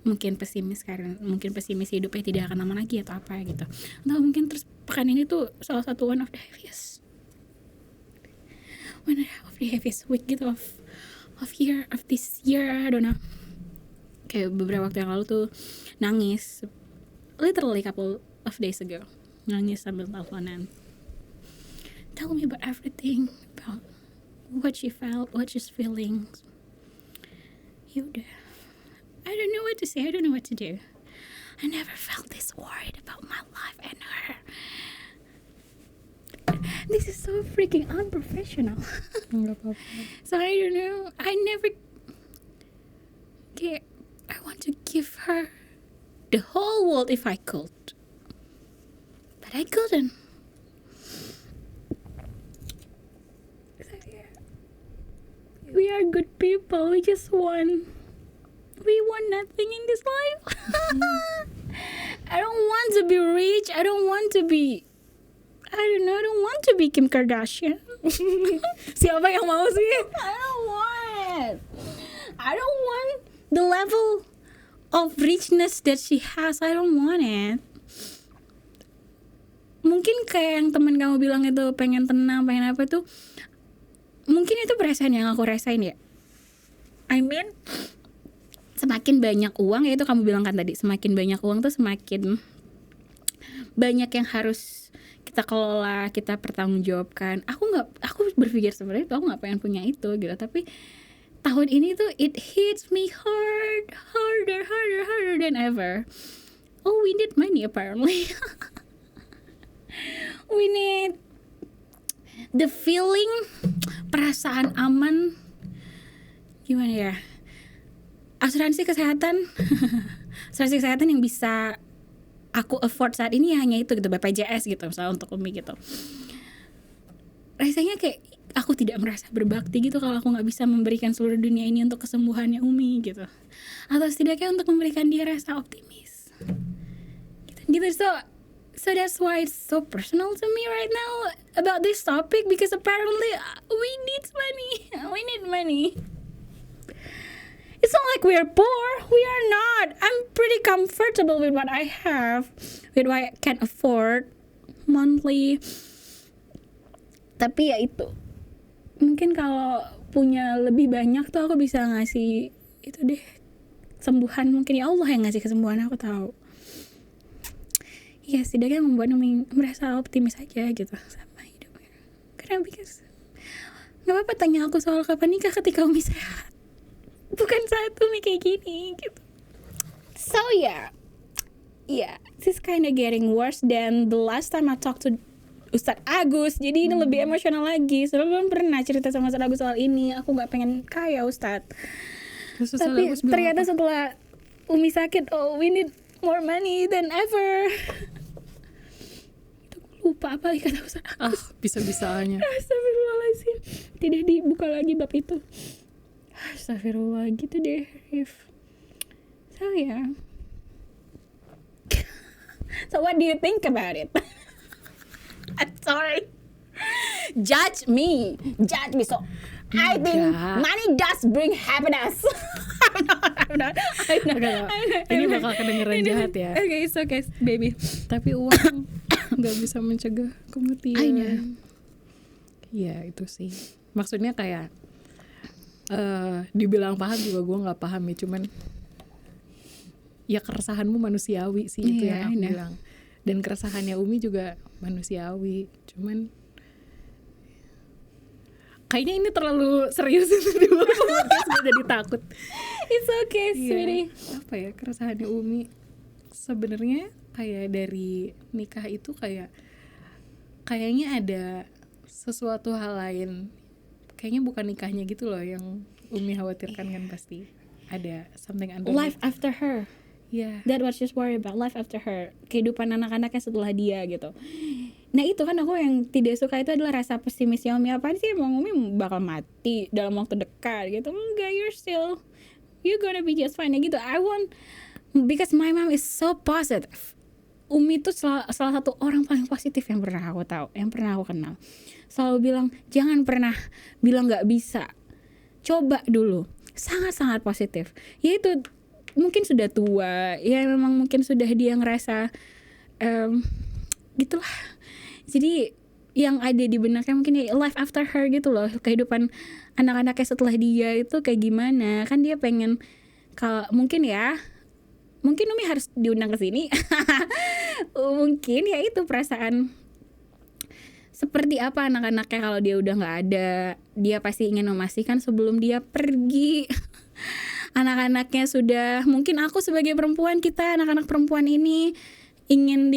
Mungkin pesimis karena mungkin pesimis hidupnya tidak akan lama lagi atau apa gitu. Atau mungkin terus pekan ini tuh salah satu one of the heaviest week gitu of this year, I don't know. Kayak beberapa waktu yang lalu tuh nangis, literally couple of days ago, nangis sambil teleponan. Tell me about everything, about what she felt, what she's feeling. Yaudah, I don't know what to say, I don't know what to do. I never felt this worried about my life and her. This is so freaking unprofessional. Nggak apa-apa. So I don't know, I never get, I want to give her the whole world if I could, but I couldn't. We are good people, we want nothing in this life. I don't want to be rich, I don't want to be Kim Kardashian. Siapa yang mau sih? I don't want the level of richness that she has. I don't want it. Mungkin kayak yang temen kamu bilang itu pengen tenang, pengen apa tuh, mungkin itu perasaan yang aku rasain ya. I mean, semakin banyak uang, ya itu kamu bilang kan tadi, semakin banyak uang tuh semakin banyak yang harus kita kelola, kita pertanggungjawabkan. Aku berpikir seperti itu, aku nggak pengen punya itu gitu. Tapi tahun ini tuh it hits me harder than ever. Oh, we need money apparently. We need the feeling, perasaan aman, gimana ya, asuransi kesehatan yang bisa aku afford saat ini ya hanya itu gitu, BPJS gitu misalnya untuk Umi gitu. Rasanya kayak aku tidak merasa berbakti gitu kalau aku nggak bisa memberikan seluruh dunia ini untuk kesembuhannya Umi gitu, atau setidaknya untuk memberikan dia rasa optimis gitu. So that's why it's so personal to me right now about this topic, because apparently we need money. It's not like we're poor. We are not. I'm pretty comfortable with what I have, with what I can afford monthly. Tapi ya itu, mungkin kalau punya lebih banyak tuh aku bisa ngasih itu deh, sembuhan. Mungkin ya Allah yang ngasih kesembuhan, aku tahu. Ya setidaknya membuat merasa optimis aja gitu sama hidupnya. Karena because nggak apa-apa tanya aku soal kapan nikah ketika Umi sehat. bukan saat Umi kayak gini gitu. So yeah, this kinda getting worse than the last time I talked to Ustadz Agus. Jadi ini lebih emosional lagi. Soalnya belum pernah cerita sama Ustadz Agus soal ini. Aku nggak pengen kaya Ustadz. Tapi ternyata setelah Umi sakit, oh we need more money than ever. Itu lupa apa lagi kata Ustadz Agus. Bisa-bisanya. Astagfirullahaladzim. Tidak dibuka lagi bab itu. Astagfirullah gitu deh, Rif. So yeah. So what do you think about it? I'm sorry. Judge me. So I think money does bring happiness. I'm not. Ini bakal kedengeran jahat ya. Okay, it's okay, baby. Tapi uang nggak bisa mencegah kematian. I know. Ya itu sih. Maksudnya kayak dibilang paham juga gue nggak paham ya. Cuman ya keresahanmu manusiawi sih itu yang aku bilang. Dan keresahannya Umi juga manusiawi. Cuman kayaknya ini terlalu serius untuk dibawa ke podcast, gue jadi takut. It's okay, sweetie. Apa ya keresahannya Umi sebenarnya kayak dari nikah itu kayaknya ada sesuatu hal lain. Kayaknya bukan nikahnya gitu loh yang Umi khawatirkan kan pasti. Ada something under life after her. Yeah. That what she's worried about, life after her. Kehidupan anak-anaknya setelah dia gitu. Nah itu kan aku yang tidak suka itu adalah rasa pesimisnya Umi. Apaan sih emang Umi bakal mati dalam waktu dekat gitu. Enggak, you're gonna be just fine gitu. I want, because my mom is so positive. Umi tuh salah satu orang paling positif yang pernah aku tahu, yang pernah aku kenal. Selalu bilang, jangan pernah bilang gak bisa, coba dulu. Sangat-sangat positif. Ya itu mungkin sudah tua, ya memang mungkin sudah dia ngerasa gitulah. Jadi yang ada di benaknya mungkin ya life after her gitu loh, kehidupan anak-anaknya setelah dia itu kayak gimana. Kan dia pengen, kalau mungkin Umi harus diundang ke sini. Mungkin ya itu perasaan seperti apa anak-anaknya kalau dia udah nggak ada. Dia pasti ingin memastikan sebelum dia pergi. Anak-anaknya sudah, mungkin aku sebagai perempuan, kita anak-anak perempuan ini ingin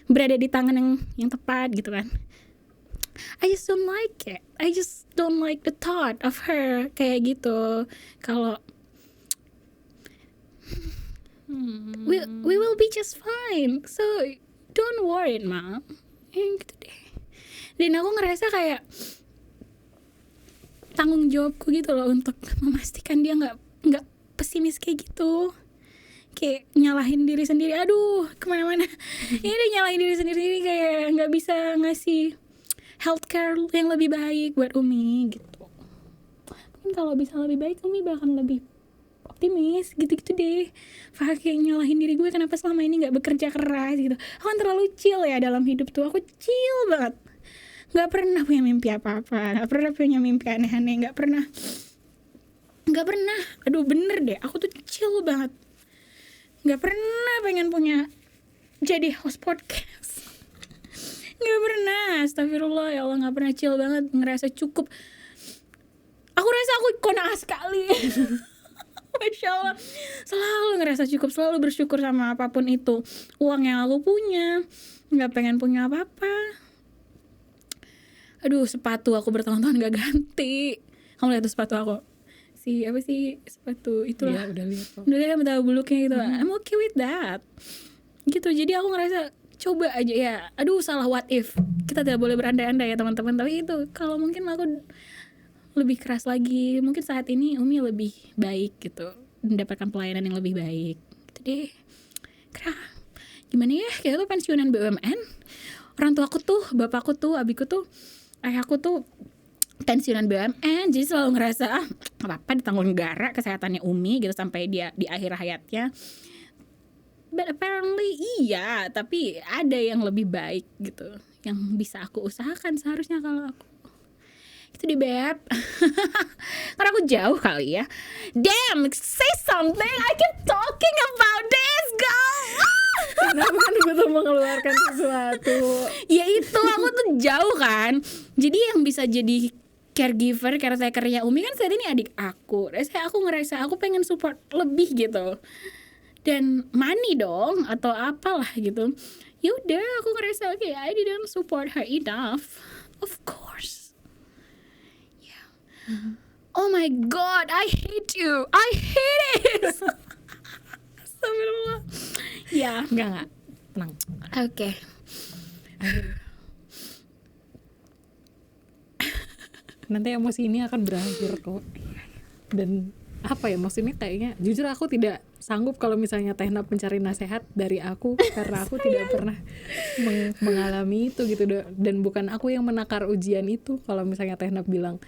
berada di tangan yang tepat gitu kan. I just don't like it. I just don't like the thought of her kayak gitu. Kalau we will be just fine. So don't worry, Ma. Gitu deh. Dan aku ngerasa kayak tanggung jawabku gitu loh untuk memastikan dia nggak pesimis kayak gitu, kayak nyalahin diri sendiri. Aduh, kemana-mana. Ya dia nyalahin diri sendiri kayak nggak bisa ngasih healthcare yang lebih baik buat Umi gitu. Mungkin kalau bisa lebih baik Umi bahkan lebih optimis gitu-gitu deh. Kayak nyalahin diri gue kenapa selama ini nggak bekerja keras gitu. Aku kan terlalu chill ya dalam hidup tuh. Aku chill banget. Nggak pernah punya mimpi apa-apa, nggak pernah punya mimpi aneh-aneh, nggak pernah. Aduh bener deh, aku tuh chill banget. Nggak pernah pengen punya jadi host podcast. Nggak pernah, astagfirullah ya Allah, nggak pernah chill banget, ngerasa cukup. Aku rasa aku qanaah sekali. Masya Allah, selalu ngerasa cukup, selalu bersyukur sama apapun itu. Uang yang aku punya, nggak pengen punya apa-apa. Aduh, sepatu aku bertahun-tahun gak ganti. Kamu lihat tuh sepatu aku, sepatu itulah. Iya, udah lihat kok. Udah lihat betapa buluknya gitu. I'm okay with that. Gitu, jadi aku ngerasa coba aja ya. Aduh, salah what if. Kita tidak boleh berandai-andai ya teman-teman. Tapi itu kalau mungkin aku lebih keras lagi, mungkin saat ini Umi lebih baik gitu, mendapatkan pelayanan yang lebih baik. Gitu deh. Gimana ya? Kita tuh pensiunan BUMN. Orang tuaku tuh, bapakku tuh, abiku tuh, ayahku tuh pensiunan BUMN, jadi selalu ngerasa gak apa-apa ditanggung negara kesehatannya Umi gitu sampai dia di akhir hayatnya. But apparently iya, tapi ada yang lebih baik gitu, yang bisa aku usahakan seharusnya kalau aku. Itu di Beb. Karena aku jauh kali ya. Damn, say something. I keep talking about this, girl. Kenapa kan gue tuh mengeluarkan sesuatu? Ya itu, aku tuh jauh kan. Jadi yang bisa jadi caregiver, caretakernya Umi kan saat ini adik aku. Aku ngerasa aku pengen support lebih gitu. Dan money dong atau apalah gitu. Ya udah aku ngerasa okay, I didn't support her enough. Of course. Yeah. Oh my god, I hate you. I hate it. Astagfirullah. Ya, Enggak, tenang. oke. Nanti emosi ini akan berakhir kok. Dan apa ya, maksudnya kayaknya jujur aku tidak sanggup kalau misalnya Tehnap mencari nasihat dari aku karena aku tidak pernah mengalami itu gitu. Dan bukan aku yang menakar ujian itu. Kalau misalnya Tehnap bilang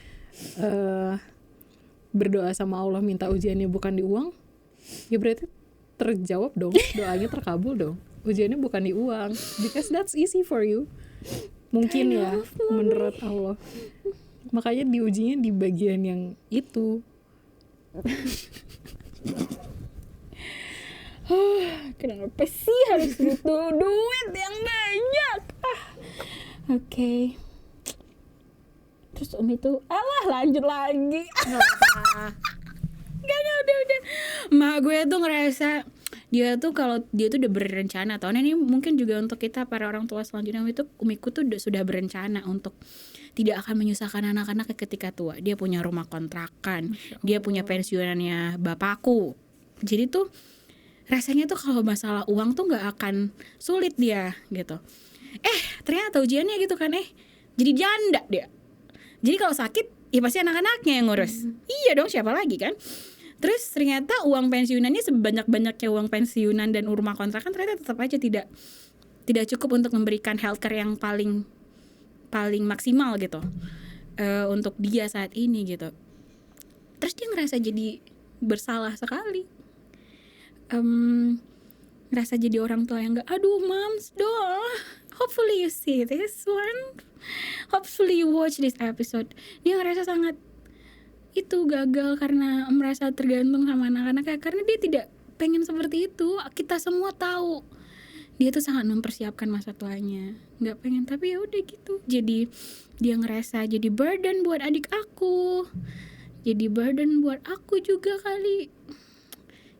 berdoa sama Allah minta ujiannya bukan di uang, ya berarti terjawab dong, doanya terkabul dong. Ujiannya bukan di uang, because that's easy for you. Mungkin ya menurut Allah. Makanya diujinya di bagian yang itu. Kenapa sih harus butuh duit yang banyak? Oke. Terus Umi tuh, alah lanjut lagi. Gak, udah. Mak gue tuh ngerasa dia tuh kalau dia tuh udah berencana. Tahun ini mungkin juga untuk kita para orang tua selanjutnya, Umiku tuh sudah berencana untuk tidak akan menyusahkan anak-anak ketika tua. Dia punya rumah kontrakan, dia punya pensiunannya bapakku. Jadi tuh rasanya tuh kalau masalah uang tuh nggak akan sulit dia gitu. Ternyata ujiannya gitu kan, jadi janda dia. Jadi kalau sakit ya pasti anak-anaknya yang ngurus. Iya dong, siapa lagi kan. Terus ternyata uang pensiunannya sebanyak-banyaknya uang pensiunan dan rumah kontrakan ternyata tetap aja tidak cukup untuk memberikan healthcare yang paling maksimal gitu untuk dia saat ini gitu. Terus dia ngerasa jadi bersalah sekali, ngerasa jadi orang tua yang gak, aduh moms doh, hopefully you see this one, hopefully you watch this episode. Dia ngerasa sangat itu gagal karena merasa tergantung sama anak-anaknya, karena dia tidak pengen seperti itu. Kita semua tahu dia tuh sangat mempersiapkan masa tuanya, nggak pengen, tapi ya udah gitu. Jadi dia ngerasa jadi burden buat adik aku, jadi burden buat aku juga kali.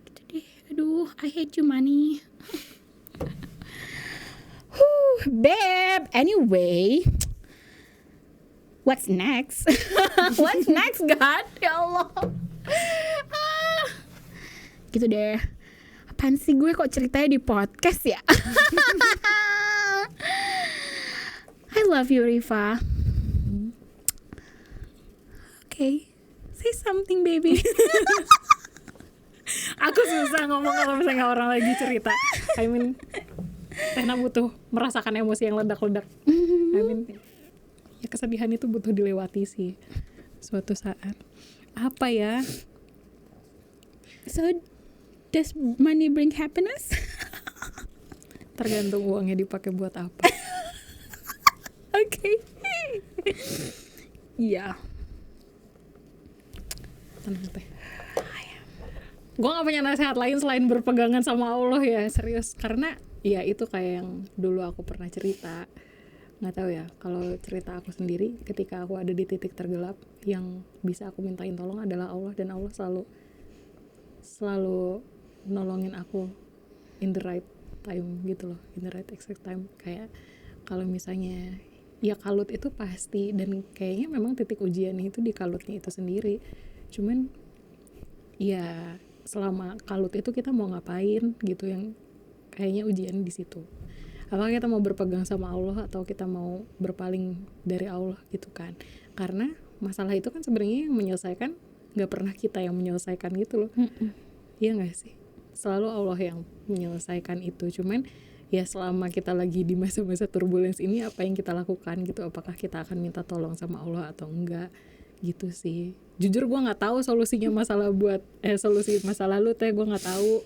Gitu deh. Aduh, I hate you money. Babe, anyway, what's next? What's next, God? Ya Allah. Gitu deh. Apaan sih gue kok ceritanya di podcast ya? I love you, Rifa. Okay, say something, baby. Aku susah ngomong kalau misalnya orang lagi cerita. I mean, Tehna butuh merasakan emosi yang ledak-ledak. I mean, ya kesedihan itu butuh dilewati sih suatu saat. Apa ya? So, does money bring happiness? Tergantung uangnya dipakai buat apa. Okay. Iya. Tenang teh. Gue gak punya nasihat lain selain berpegangan sama Allah ya, serius. Karena ya itu kayak yang dulu aku pernah cerita. Gak tahu ya, kalau cerita aku sendiri ketika aku ada di titik tergelap, yang bisa aku mintain tolong adalah Allah. Dan Allah selalu nolongin aku in the right time gitu loh, in the right exact time. Kayak kalau misalnya ya kalut itu pasti, dan kayaknya memang titik ujian itu di kalutnya itu sendiri. Cuman ya selama kalut itu kita mau ngapain gitu, yang kayaknya ujian di situ. Apakah kita mau berpegang sama Allah atau kita mau berpaling dari Allah gitu kan. Karena masalah itu kan sebenarnya yang menyelesaikan gak pernah kita yang menyelesaikan gitu loh. Iya gak sih? Selalu Allah yang menyelesaikan itu. Cuman ya selama kita lagi di masa-masa turbulence ini, apa yang kita lakukan gitu. Apakah kita akan minta tolong sama Allah atau enggak gitu sih. Jujur gue nggak tahu solusinya masalah solusi masalah lu teh, gue nggak tahu.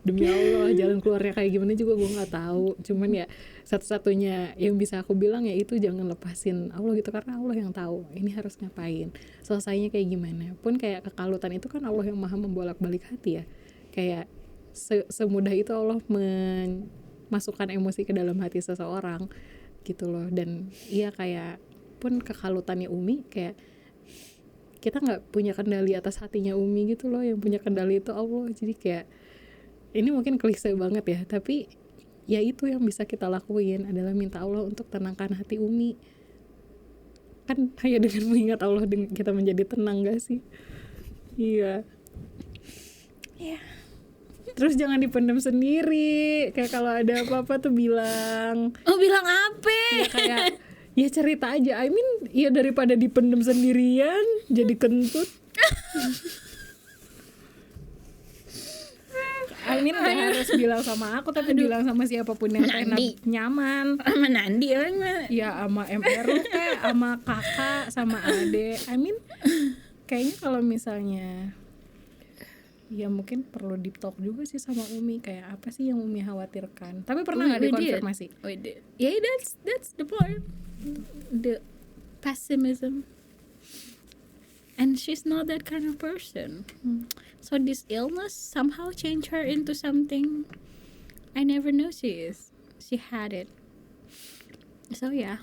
Demi Allah, jalan keluarnya kayak gimana juga gue nggak tahu. Cuman ya satu-satunya yang bisa aku bilang ya itu jangan lepasin Allah gitu, karena Allah yang tahu ini harus ngapain, selesainya kayak gimana. Pun kayak kekalutan itu kan Allah yang maha membolak-balik hati ya. Kayak semudah itu Allah memasukkan emosi ke dalam hati seseorang gitu loh. Dan iya kayak pun kekalutannya Umi, kayak kita nggak punya kendali atas hatinya Umi gitu loh, yang punya kendali itu Allah. Jadi kayak ini mungkin klise banget ya, tapi ya itu yang bisa kita lakuin adalah minta Allah untuk tenangkan hati Umi. Kan hanya dengan mengingat Allah kita menjadi tenang, gak sih? Iya. Terus jangan dipendam sendiri, kayak kalau ada apa-apa tuh bilang. Oh, bilang apa? Ya kayak ya cerita aja. I mean, ya daripada dipendam sendirian jadi kentut. I mean gak harus bilang sama aku, tapi bilang sama siapapun yang Nandi. nyaman. Sama Nandi orang mah. Ya sama MR lu kayak sama kakak, sama ade. I mean kayaknya kalau misalnya ya mungkin perlu deep talk juga sih sama Umi, kayak apa sih yang Umi khawatirkan. Tapi pernah nggak dikonfirmasi? We did. Yeah, that's the point. The pessimism. And she's not that kind of person. So this illness somehow changed her into something I never knew she is. She had it. So yeah.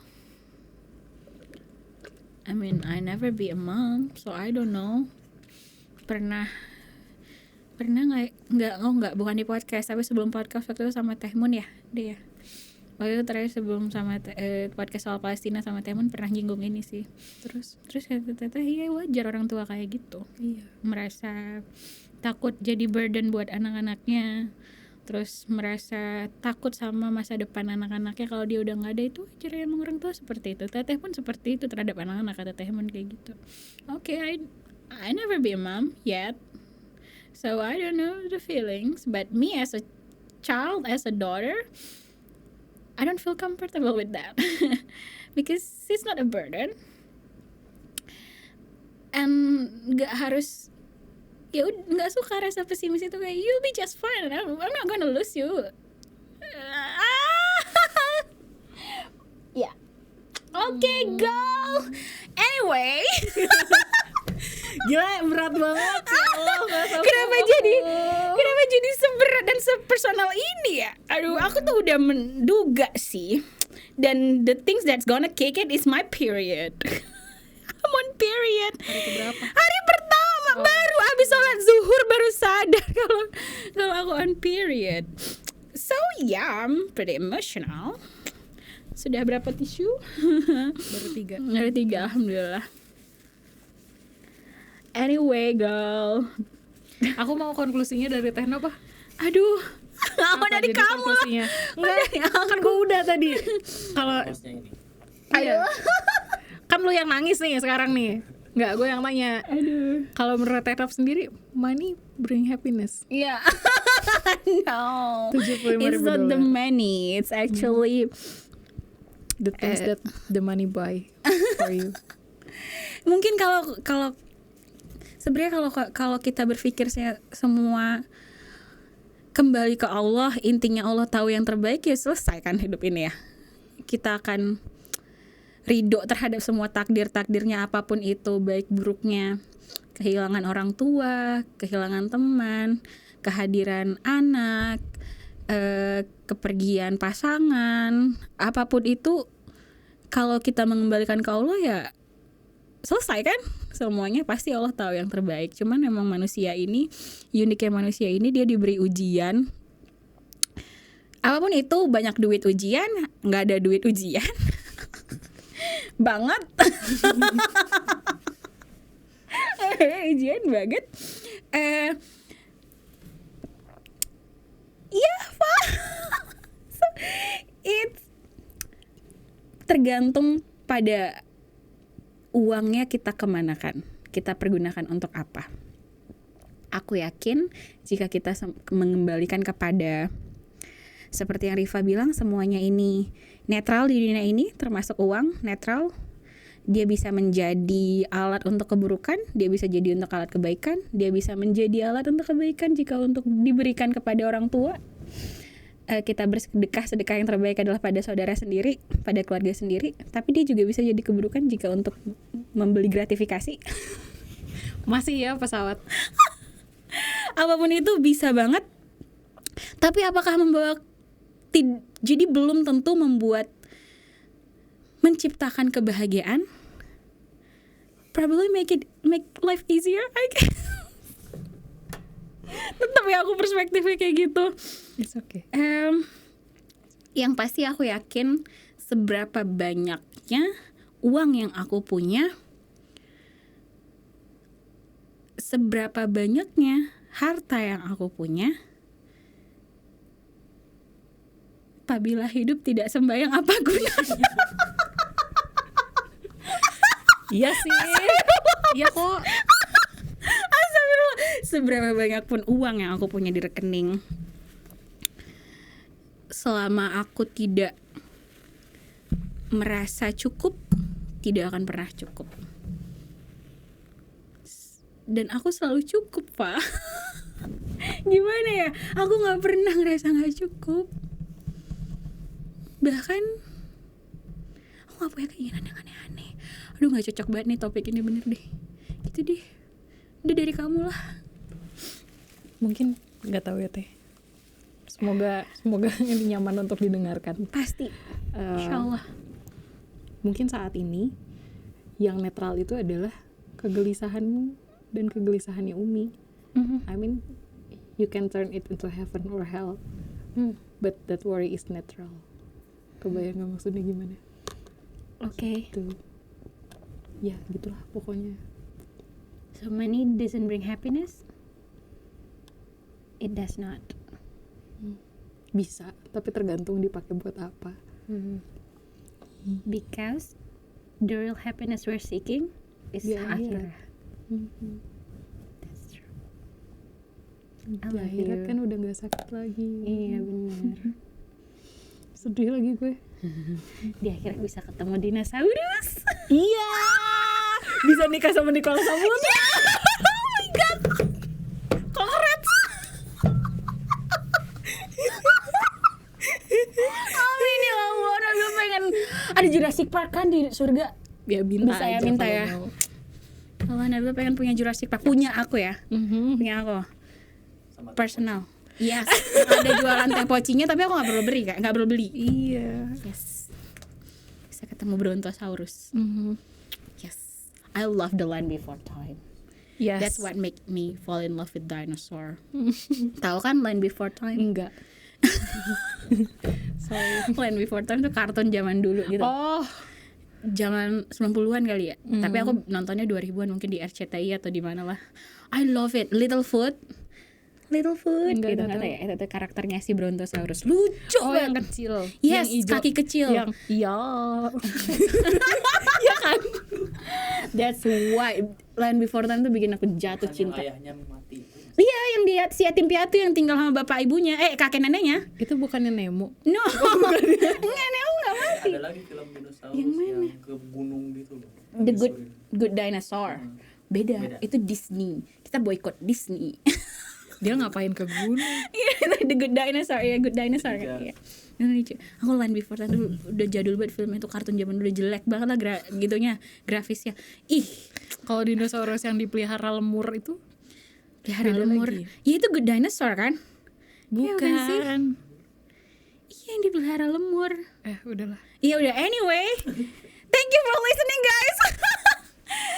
I mean, I never be a mom, so I don't know. Pernah nggak bukan di podcast, tapi sebelum podcast waktu itu sama Tehmun ya dia. Waktu itu terakhir sebelum sama podcast soal Palestina sama Tehmun pernah nyinggung ini sih. Terus kata iya wajar orang tua kayak gitu. Iya. Merasa takut jadi burden buat anak-anaknya. Terus merasa takut sama masa depan anak-anaknya kalau dia udah nggak ada. Itu wajar, emang orang tua seperti itu. Teteh pun seperti itu terhadap anak-anak, kata Tehmun kayak gitu. Okay, I never be a mom yet. So I don't know the feelings, but me as a child, as a daughter, I don't feel comfortable with that because it's not a burden, and nggak suka rasa pesimis itu, kayak you'll be just fine, I'm not gonna lose you. Yeah, okay, go. Anyway. Gila berat banget ya Allah. Kenapa jadi seberat dan sepersonal ini ya? Aduh, aku tuh udah menduga sih. Dan the things that's gonna kick it is my period. I'm on period. Hari keberapa? Hari pertama, baru abis sholat zuhur baru sadar kalau aku on period. So yeah, I'm pretty emotional. Sudah berapa tisu? Baru 3, alhamdulillah. Anyway, girl, Aku mau konklusinya dari Tehno apa? aduh, apa dari jadi kamu lah? konklusinya? Enggak, kan gue udah tadi. Kalau ayo, kan lu yang nangis nih sekarang nih. Enggak, gue yang tanya. Aduh. Kalau menurut Tehno sendiri, money bring happiness. Yeah. No. $75.000. It's not the money. It's actually The things that the money buy for you. mungkin kalau sebenarnya kalau kita berpikir semua kembali ke Allah, intinya Allah tahu yang terbaik, ya selesai kan hidup ini ya. Kita akan ridho terhadap semua takdirnya apapun itu, baik buruknya, kehilangan orang tua, kehilangan teman, kehadiran anak, kepergian pasangan, apapun itu, kalau kita mengembalikan ke Allah ya selesai kan semuanya. Pasti Allah tahu yang terbaik. Cuman memang manusia ini, uniknya manusia ini, dia diberi ujian. Apapun itu, banyak duit ujian, nggak ada duit ujian. Banget. Ujian banget. Iya, Pak. So, it's tergantung pada uangnya kita kemanakan, kita pergunakan untuk apa. Aku yakin jika kita mengembalikan kepada, seperti yang Rifa bilang, semuanya ini netral di dunia ini, termasuk uang netral. Dia bisa menjadi alat untuk keburukan, dia bisa jadi untuk alat kebaikan, dia bisa menjadi alat untuk kebaikan jika untuk diberikan kepada orang tua. Kita sedekah yang terbaik adalah pada saudara sendiri, pada keluarga sendiri. Tapi dia juga bisa jadi keburukan jika untuk membeli gratifikasi. Masih ya pesawat. Apapun itu bisa banget. Tapi apakah jadi belum tentu menciptakan kebahagiaan. probably make life easier, I guess. Tetap ya aku perspektifnya kayak gitu. It's okay. Yang pasti aku yakin seberapa banyaknya uang yang aku punya, seberapa banyaknya harta yang aku punya, apabila hidup tidak sembayang apa gunanya. Iya sih. Iya kok. Astagfirullah. Seberapa banyak pun uang yang aku punya di rekening, selama aku tidak merasa cukup, tidak akan pernah cukup. Dan aku selalu cukup, Pak. Gimana ya? Aku gak pernah ngerasa gak cukup. Bahkan aku gak punya keinginan yang aneh-aneh. Aduh, gak cocok banget nih topik ini, bener deh. Gitu deh. Udah dari kamu lah. Mungkin nggak tahu ya Teh. Semoga ini nyaman untuk didengarkan. Pasti. Insyaallah. Mungkin saat ini yang netral itu adalah kegelisahanmu dan kegelisahannya Umi. I mean, you can turn it into heaven or hell, but that worry is netral. Kebayang nggak maksudnya gimana? Oke. Tuh. Ya gitulah pokoknya. So money doesn't bring happiness. It does not. Bisa, tapi tergantung dipakai buat apa. Because the real happiness we're seeking is Di akhirat. akhirah. That's true. Di I love akhirat you. kan udah nggak sakit lagi. Iya benar. Sedih lagi gue. Di akhirat bisa ketemu dinosaurus. Iya. Bisa nikah sama Nicholas Saputra. Oh my god. Congrats. Amin ya Allah. Gue pengen ada Jurassic Park kan di surga. Ya minta Bisa ya, aja minta kalau ya. mau. Allah, Nabil pengen punya Jurassic Park. Punya aku ya. Punya aku. Personal. Yes. Ada jualan teh pocinya tapi aku nggak perlu beli, nggak perlu beli. Iya. Yes. Bisa ketemu Brontosaurus. Yes. I love the land before time. Yes. That's what make me fall in love with dinosaur. Tahu kan Land Before Time? Enggak. Sorry. Land Before Time tuh kartun zaman dulu gitu. Oh. Zaman 90-an kali ya. Tapi aku nontonnya 2000-an mungkin di RCTI atau di mana lah. I love it. Littlefoot Enggak, gitu enggak kata tahu. ya. Itu karakternya si Brontosaurus. Lucu Oh, yang banget. kecil. Yes, Yang hijau. kaki kecil. Yang iya. Iya kan? That's why Land Before Time tuh bikin aku jatuh Yang cinta. ayahnya mati itu. Iya, yang dia si yatim piatu yang tinggal sama bapak ibunya, kakek neneknya. Itu bukannya Nemo. No, enggak, Nemo nggak mati. Ada lagi film dinosaurus yang ke gunung gitu loh. The Missouri. Good Dinosaur. Beda, itu Disney. Kita boykot Disney. Dia ngapain ke gunung? Iya, The Good Dinosaur, ya Good Dinosaur. Iya. Iya. Ini lucu. Aku Land Before Time dulu udah jadul banget filmnya, itu kartun zaman dulu, jelek banget lah gitunya, grafisnya. Ih, Kalau dinosaurus yang dipelihara lemur itu pelihara Beda lemur. lagi. Ya itu Good Dinosaur kan? Iya, bukan sih? bukan. Iya, yang dipelihara lemur. Udahlah. Iya udah, anyway. Thank you for listening guys.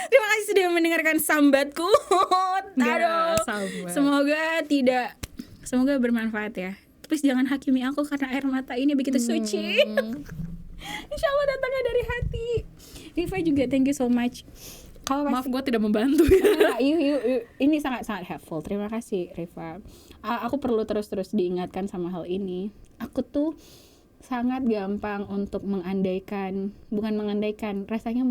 Terima kasih sudah mendengarkan sambatku. Aduh. Sambat. Semoga bermanfaat ya. Please jangan hakimi aku karena air mata ini begitu suci. Insya Allah datangnya dari hati. Riva juga thank you so much. Kalau Maaf gue tidak membantu ya. Ini sangat helpful. Terima kasih Riva. Aku perlu terus diingatkan sama hal ini. Aku tuh sangat gampang untuk rasanya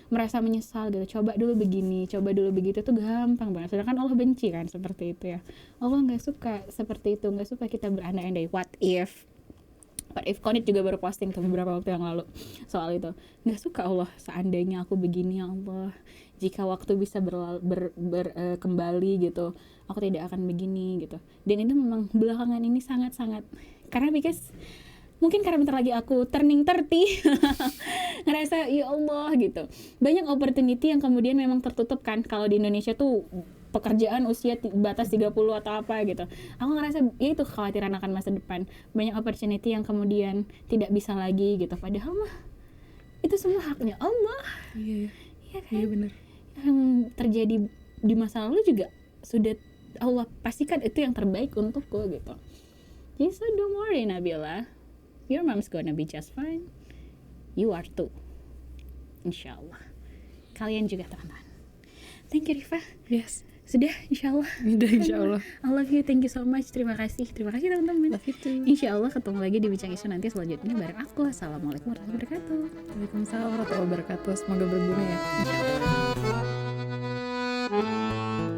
merasa menyesal gitu. Coba dulu begini, coba dulu begitu tuh gampang banget. Sedangkan Allah benci kan seperti itu ya. Allah nggak suka seperti itu, nggak suka kita berandai-andai. What if Konit juga baru posting tuh beberapa waktu yang lalu soal itu. Nggak suka Allah seandainya aku begini, ya Allah, jika waktu bisa kembali gitu, aku tidak akan begini gitu. Dan itu memang belakangan ini sangat-sangat, karena mungkin karena bentar lagi aku turning 30 ngerasa ya Allah gitu, banyak opportunity yang kemudian memang tertutup kan. Kalau di Indonesia tuh pekerjaan usia batas 30 atau apa gitu, aku ngerasa ya itu kekhawatiran akan masa depan, banyak opportunity yang kemudian tidak bisa lagi gitu, padahal mah itu semua haknya Allah. Iya. ya kan? Iya bener. Yang terjadi di masa lalu juga sudah Allah pastikan itu yang terbaik untukku gitu. Jadi so don't worry Nabila, your mom's gonna be just fine, you are too, insyaallah. Kalian juga teman-teman. Thank you Rifa. Yes. Sudah insyaallah. Udah insyaallah. I love you, thank you so much. Terima kasih teman-teman. Love you too. Insyaallah ketemu lagi di Bincang Isu nanti selanjutnya bareng aku. Assalamualaikum warahmatullahi wabarakatuh. Waalaikumsalam warahmatullahi wabarakatuh. Semoga berguna ya. Insyaallah.